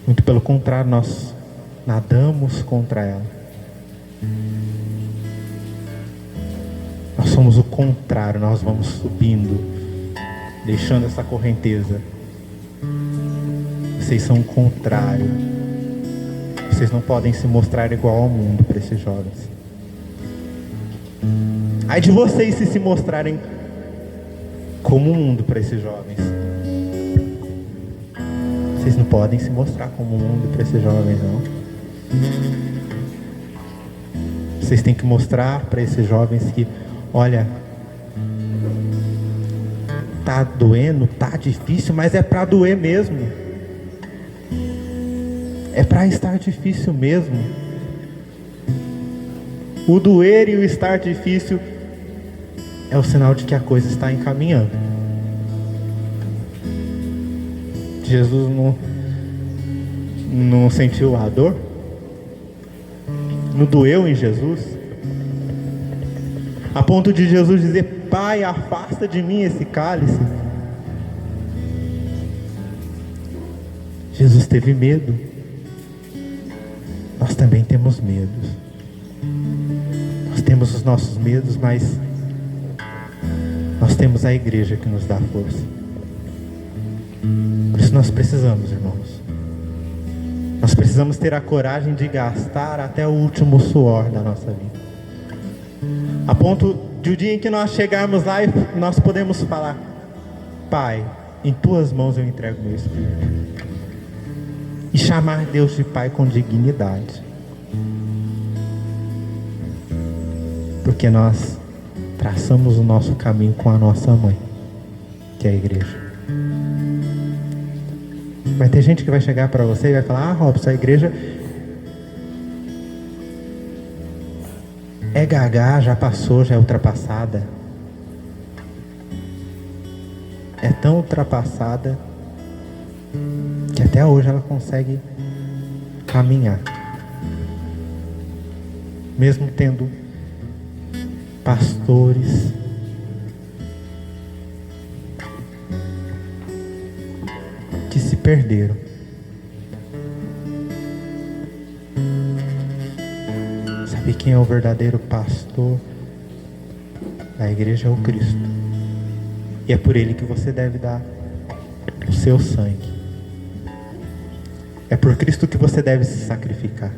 Muito pelo contrário, nós nadamos contra ela. Nós somos o contrário, nós vamos subindo, deixando essa correnteza. Vocês são o contrário. Vocês não podem se mostrar igual ao mundo para esses jovens. Ai de vocês se mostrarem como o mundo para esses jovens. Vocês não podem se mostrar como o mundo para esses jovens, não. Vocês têm que mostrar para esses jovens que, olha, tá doendo, tá difícil, mas é para doer mesmo. É para estar difícil mesmo. O doer e o estar difícil é o sinal de que a coisa está encaminhando. Jesus não sentiu a dor? Não doeu em Jesus? A ponto de Jesus dizer: Pai, afasta de mim esse cálice. Jesus teve medo. Nós também temos medos. Nós temos os nossos medos, mas nós temos a igreja que nos dá força. Por isso nós precisamos, irmãos. Nós precisamos ter a coragem de gastar até o último suor da nossa vida. A ponto de o dia em que nós chegarmos lá e nós podemos falar: Pai, em tuas mãos eu entrego meu espírito. E chamar Deus de Pai com dignidade. Porque nós traçamos o nosso caminho com a nossa mãe, que é a igreja. Vai ter gente que vai chegar para você e vai falar: Ah, Robson, a igreja é gaga, já passou, já é ultrapassada. É tão ultrapassada que até hoje ela consegue caminhar, mesmo tendo pastores que se perderam. Sabe quem é o verdadeiro pastor da igreja? É o Cristo. E é por ele que você deve dar o seu sangue. É por Cristo que você deve se sacrificar.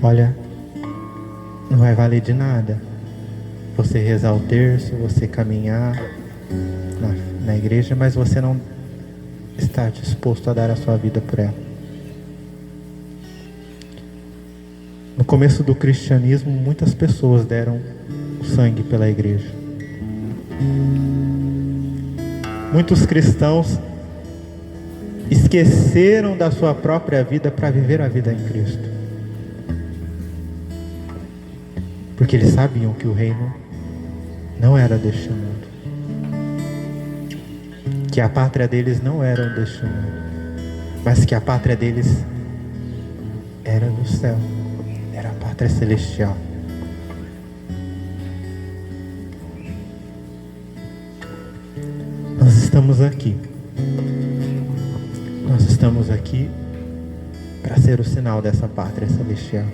Olha, não vai valer de nada você rezar o terço, você caminhar na igreja, mas você não está disposto a dar a sua vida por ela. No começo do cristianismo, muitas pessoas deram o sangue pela igreja. Muitos cristãos esqueceram da sua própria vida para viver a vida em Cristo. Porque eles sabiam que o reino não era deste mundo. Que a pátria deles não era deste mundo. Mas que a pátria deles era do céu. Era a pátria celestial. Nós estamos aqui. Nós estamos aqui para ser o sinal dessa pátria celestial.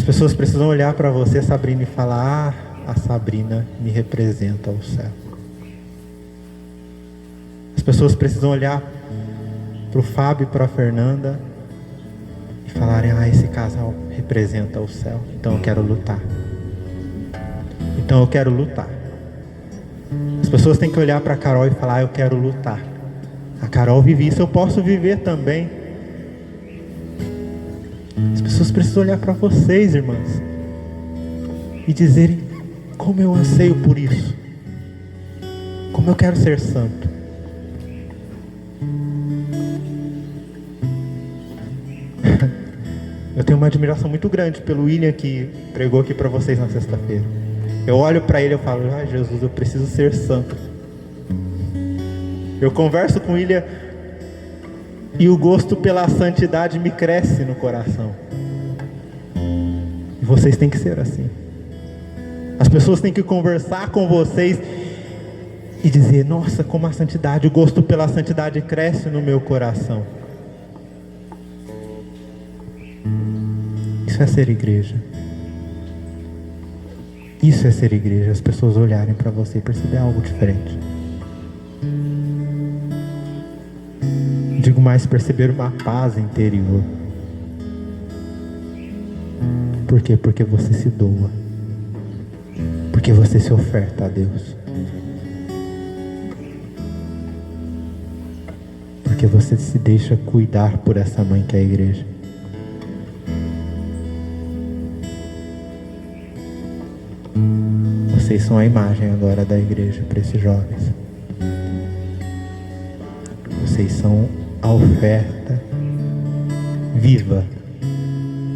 As pessoas precisam olhar para você, Sabrina, e falar: Ah, a Sabrina me representa o céu. As pessoas precisam olhar para o Fábio e para a Fernanda e falarem: Ah, esse casal representa o céu. Então eu quero lutar. Então eu quero lutar. As pessoas têm que olhar para a Carol e falar: Eu quero lutar. A Carol vive isso, eu posso viver também. As pessoas precisam olhar para vocês, irmãs, e dizerem: Como eu anseio por isso. Como eu quero ser santo. Eu tenho uma admiração muito grande pelo William, que pregou aqui para vocês na sexta-feira. Eu olho para ele e falo: Ah, Jesus, eu preciso ser santo. Eu converso com o William e o gosto pela santidade me cresce no coração. E vocês têm que ser assim. As pessoas têm que conversar com vocês e dizer: Nossa, como a santidade, o gosto pela santidade cresce no meu coração. Isso é ser igreja. Isso é ser igreja. As pessoas olharem para você e perceber algo diferente. Digo mais, perceber uma paz interior. Por quê? Porque você se doa. Porque você se oferta a Deus. Porque você se deixa cuidar por essa mãe que é a igreja. Vocês são a imagem agora da igreja para esses jovens. vocês são a oferta viva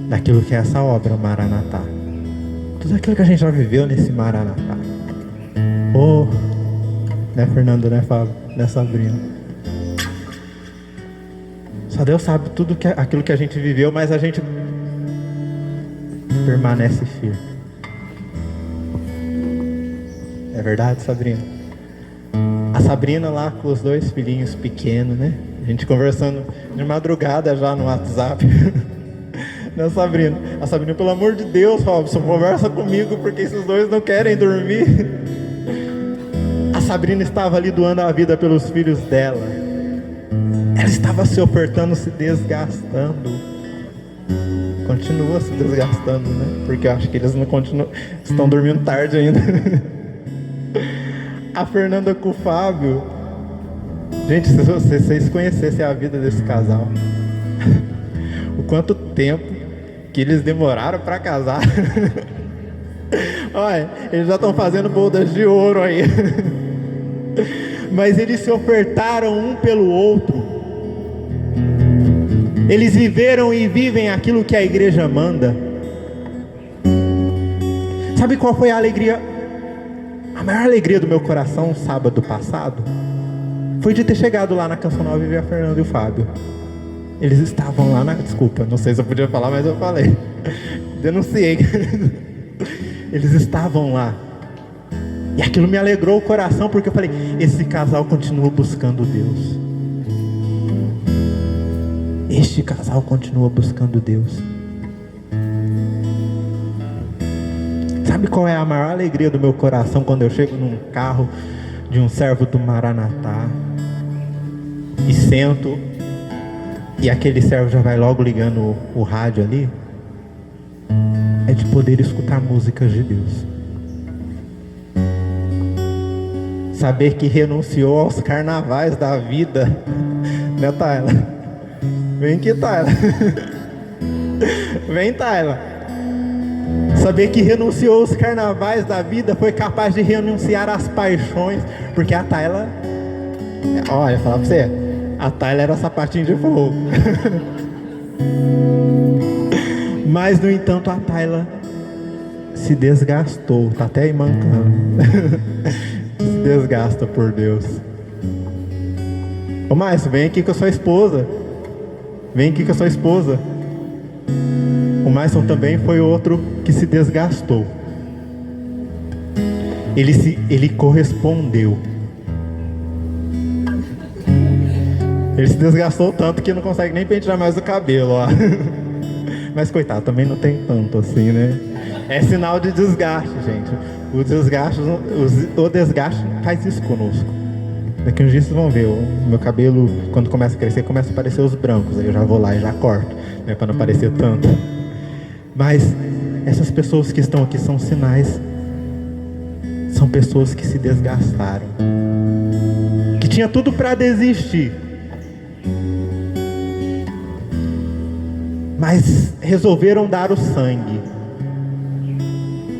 daquilo que é essa obra Maranatá. Tudo aquilo que a gente já viveu nesse Maranatá. Oh, né, Fernando, né, Fábio, né, Sabrina? Só Deus sabe tudo aquilo que a gente viveu, mas a gente permanece firme. É verdade, Sabrina? A Sabrina lá com os 2 filhinhos pequenos, né? A gente conversando de madrugada já no WhatsApp. Não, Sabrina? A Sabrina, pelo amor de Deus, Robson, conversa comigo porque esses 2 não querem dormir. A Sabrina estava ali doando a vida pelos filhos dela. Ela estava se ofertando, se desgastando. Continua se desgastando, né? Porque eu acho que eles não continuam, estão dormindo tarde ainda. A Fernanda com o Fábio. Gente, se vocês conhecessem a vida desse casal, o quanto tempo que eles demoraram para casar. Olha, eles já estão fazendo bodas de ouro aí. Mas eles se ofertaram um pelo outro. Eles viveram e vivem aquilo que a igreja manda. Sabe qual foi a alegria? A maior alegria do meu coração no sábado passado foi de ter chegado lá na Canção Nova e ver a Fernanda e o Fábio. Eles estavam lá na... Desculpa, não sei se eu podia falar, mas eu falei. Denunciei. Eles estavam lá. E aquilo me alegrou o coração, porque eu falei, esse casal continua buscando Deus. Este casal continua buscando Deus. Sabe qual é a maior alegria do meu coração quando eu chego num carro de um servo do Maranatá e sento e aquele servo já vai logo ligando o rádio ali? É de poder escutar músicas de Deus. Saber que renunciou aos carnavais da vida, né, Tayla? Vem aqui, Tayla. Vem, Tayla. Saber que renunciou aos carnavais da vida, foi capaz de renunciar às paixões, porque a Tayla, olha, falar pra você, a Tayla era sapatinho de fogo. Mas, no entanto, a Tayla se desgastou, tá até aí mancando. Se desgasta por Deus. Ô Márcio, vem aqui com a sua esposa. Vem aqui com a sua esposa. O Márcio também foi outro que se desgastou. Ele correspondeu. Ele se desgastou tanto que não consegue nem pentear mais o cabelo, ó. Mas coitado, também não tem tanto assim, né? É sinal de desgaste, gente. O desgaste faz isso conosco. Daqui uns dias vocês vão ver, o meu cabelo, quando começa a crescer, começa a aparecer os brancos. Aí eu já vou lá e já corto, né, para não aparecer tanto. Mas essas pessoas que estão aqui são sinais. São pessoas que se desgastaram, que tinha tudo para desistir, mas resolveram dar o sangue,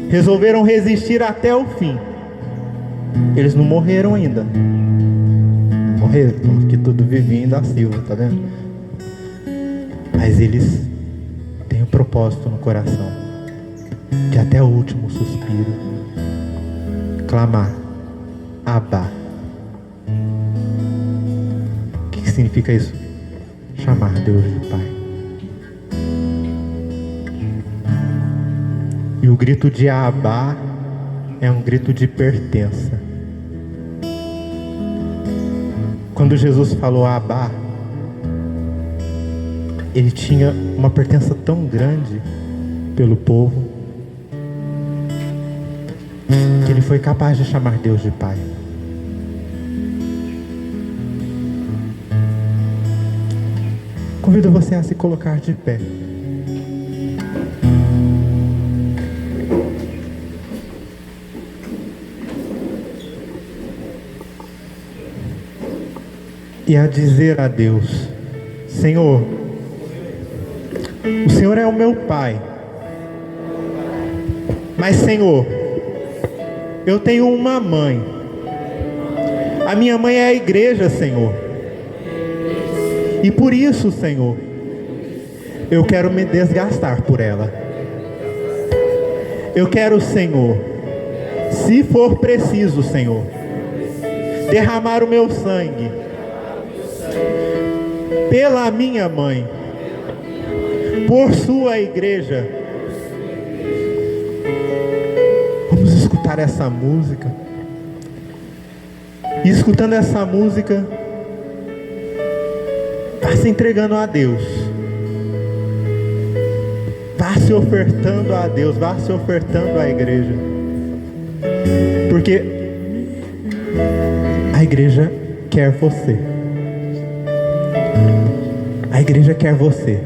resolveram resistir até o fim. Eles não morreram ainda. Não morreram, porque tudo vivinho da Silva, tá vendo? Mas eles têm um propósito no coração, de até o último suspiro clamar Abba. O que significa isso? Chamar Deus de Pai. E o grito de Abba é um grito de pertença. Quando Jesus falou Abba, ele tinha uma pertença tão grande pelo povo que ele foi capaz de chamar Deus de Pai. Convido você a se colocar de pé. E a dizer a Deus: Senhor, o Senhor é o meu Pai, mas Senhor, eu tenho uma mãe. A minha mãe é a igreja, Senhor. E por isso, Senhor, eu quero me desgastar por ela. Eu quero, Senhor, se for preciso, Senhor, derramar o meu sangue pela minha mãe, por sua igreja. Vamos escutar essa música. E escutando essa música, vá se entregando a Deus. Vá se ofertando a Deus, vá se ofertando à igreja. Porque a igreja quer você. A igreja quer você.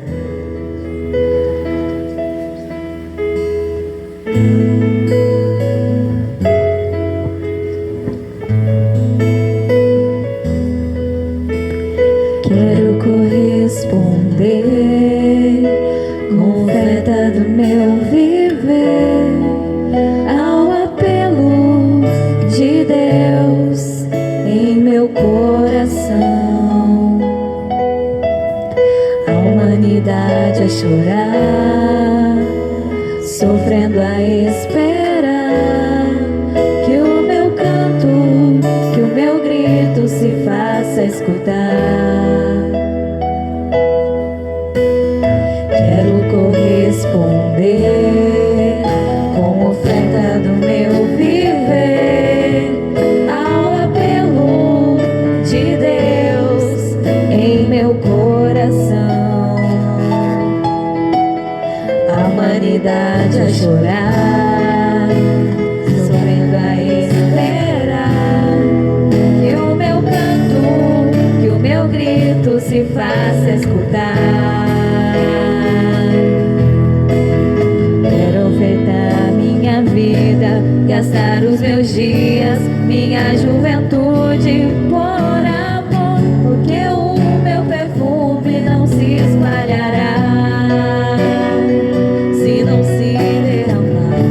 Quero corresponder com oferta do meu viver ao apelo de Deus em meu coração. A humanidade a chorar, sofrendo a esperar que o meu canto, que o meu grito se faça escutar. Quero corresponder com oferta do meu viver ao apelo de Deus em meu coração. A humanidade a chorar, sofrendo a esperar que o meu canto, que o meu grito se faça escutar. Quero ofertar minha vida, gastar os meus dias, minha juventude por amor, porque o meu perfume não se espalhará se não se derramar.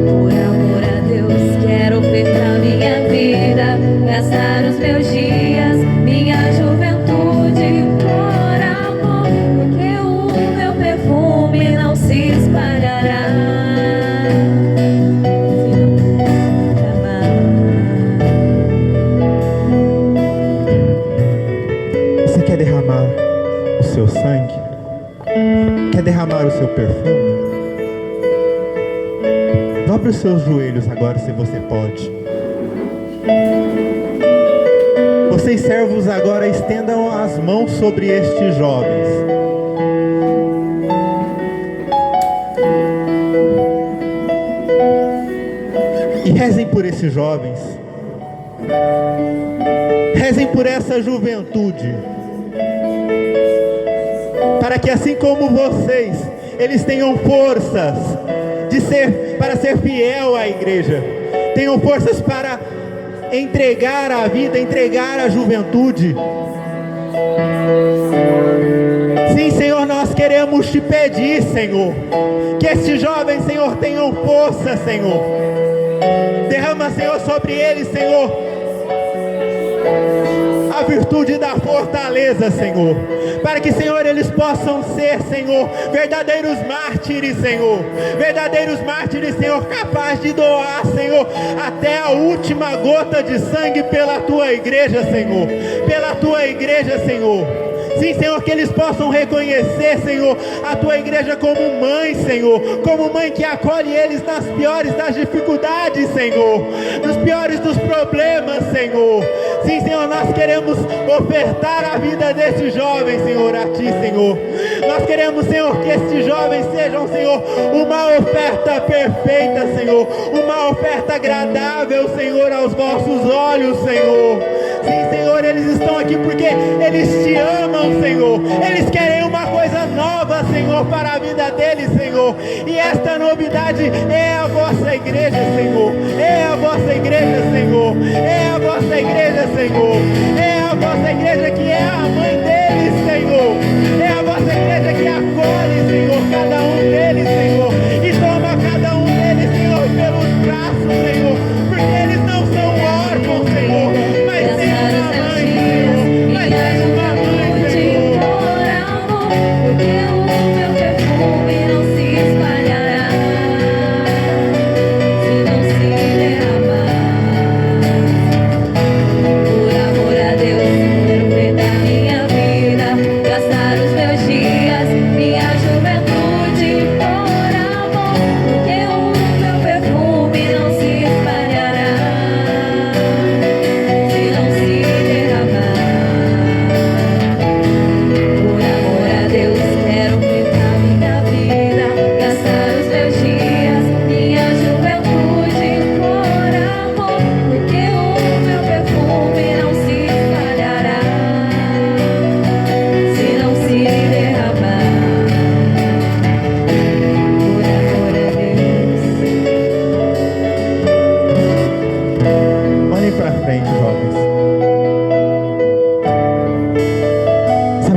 Por amor a Deus, quero ofertar minha vida, gastar os meus dias, minha juventude por amor, porque o meu perfume não se espalhará se não derramar. Você quer derramar o seu sangue? Quer derramar o seu perfume? Dobre os seus joelhos agora, se você pode. Vocês servos agora estendam as mãos sobre estes jovens. E rezem por esses jovens. Rezem por essa juventude. Para que assim como vocês, eles tenham forças para ser fiel à igreja. Tenham forças para entregar a vida, entregar a juventude. Sim, Senhor, nós queremos te pedir, Senhor, que estes jovens, Senhor, tenham força, Senhor. Derrama, Senhor, sobre eles, Senhor, a virtude da fortaleza, Senhor, para que, Senhor, eles possam ser, Senhor, verdadeiros mártires, Senhor, verdadeiros mártires, Senhor, capazes de doar, Senhor, até a última gota de sangue pela tua igreja, Senhor, pela tua igreja, Senhor. Sim, Senhor, que eles possam reconhecer, Senhor, a tua igreja como mãe, Senhor, como mãe que acolhe eles nas piores das dificuldades, Senhor, nos piores dos problemas, Senhor. Sim, Senhor, nós queremos ofertar a vida desses jovens, Senhor, a ti, Senhor. Nós queremos, Senhor, que estes jovens sejam, Senhor, uma oferta perfeita, Senhor, uma oferta agradável, Senhor, aos vossos olhos, Senhor. Sim, Senhor, eles estão aqui porque eles te amam, Senhor. Eles querem uma coisa nova, Senhor, para a vida deles, Senhor. E esta novidade é a vossa igreja, Senhor. É a vossa igreja, Senhor. É a vossa igreja, Senhor. É a vossa igreja que é a mãe deles, Senhor. É a vossa igreja que acolhe, Senhor, cada um deles, Senhor. E toma cada um deles, Senhor, pelos braços, Senhor. Porque eles não são órfãos, Senhor, mas têm uma mãe, Senhor.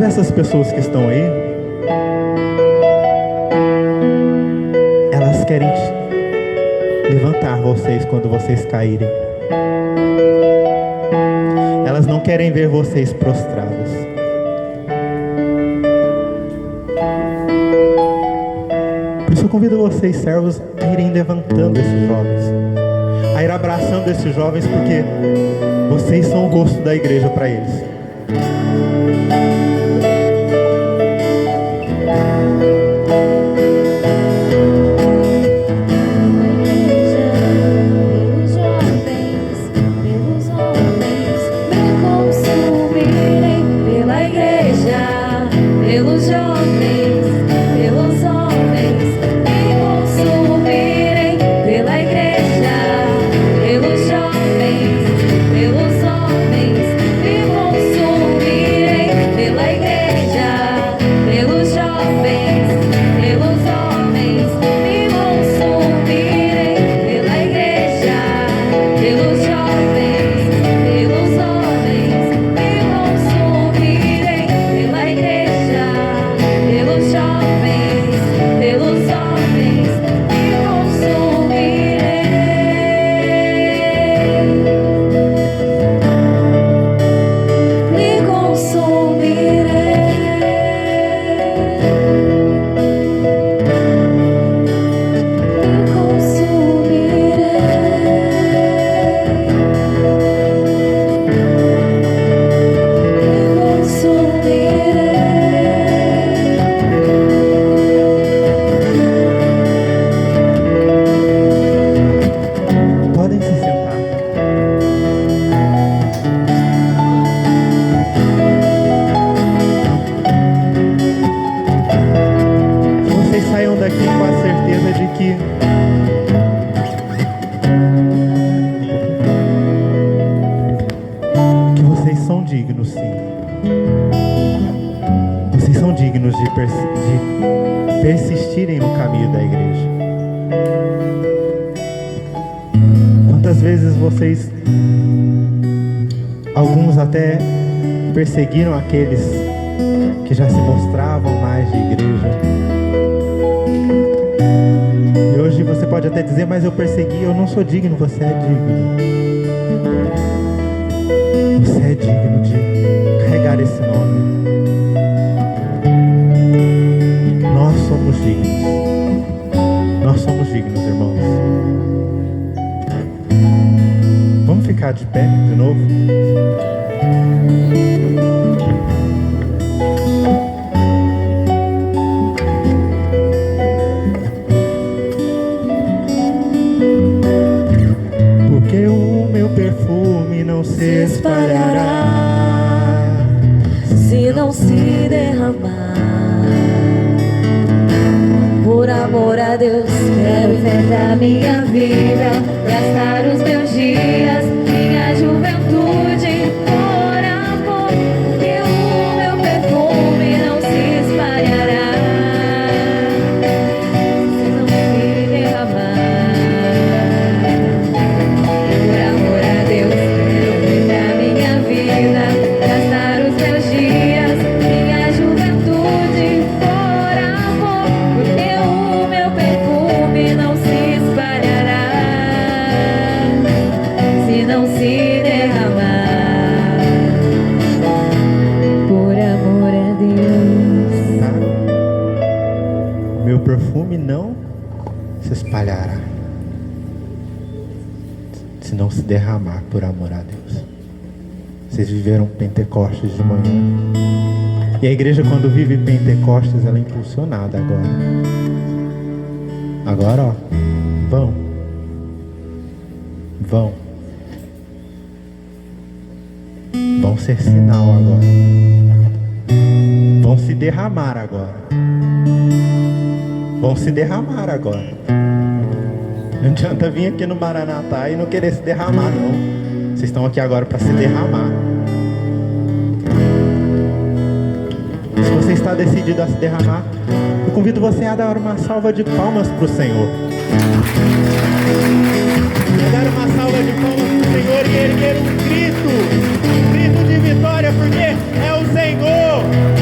Sabe essas pessoas que estão aí? Elas querem levantar vocês quando vocês caírem. Elas não querem ver vocês prostrados. Por isso eu convido vocês, servos, a irem levantando esses jovens, a ir abraçando esses jovens, porque vocês são o rosto da igreja para eles. Persistirem no caminho da igreja. Quantas vezes vocês, alguns até perseguiram aqueles que já se mostravam mais de igreja. E hoje você pode até dizer, mas eu persegui, eu não sou digno. Você é digno. Você é digno de carregar esse nome. Nós somos dignos. Nós somos dignos, irmãos. Vamos ficar de pé de novo? Porque o meu perfume não se espalhará se não se derramar. Por amor a Deus, quero enfrentar minha vida, gastar os meus dias, minha juventude, por amor, que o meu perfume não se espalhará se não se derramar. Por amor a Deus, quero enfrentar minha vida, gastar os meus dias, minha juventude, por amor, porque o meu perfume não se espalhará se não se derramar. Por amor a Deus. Tá? Meu perfume não se espalhará se não se derramar, por amor a Deus. Vocês viveram Pentecostes de manhã, e a igreja, quando vive Pentecostes, ela é impulsionada agora, ó, vão ser sinal agora, vão se derramar agora. Não adianta vir aqui no Maranatá e não querer se derramar, não. Vocês estão aqui agora para se derramar. Se você está decidido a se derramar, eu convido você a dar uma salva de palmas para o Senhor. A dar uma salva de palmas para o Senhor e erguer um grito de vitória, porque é o Senhor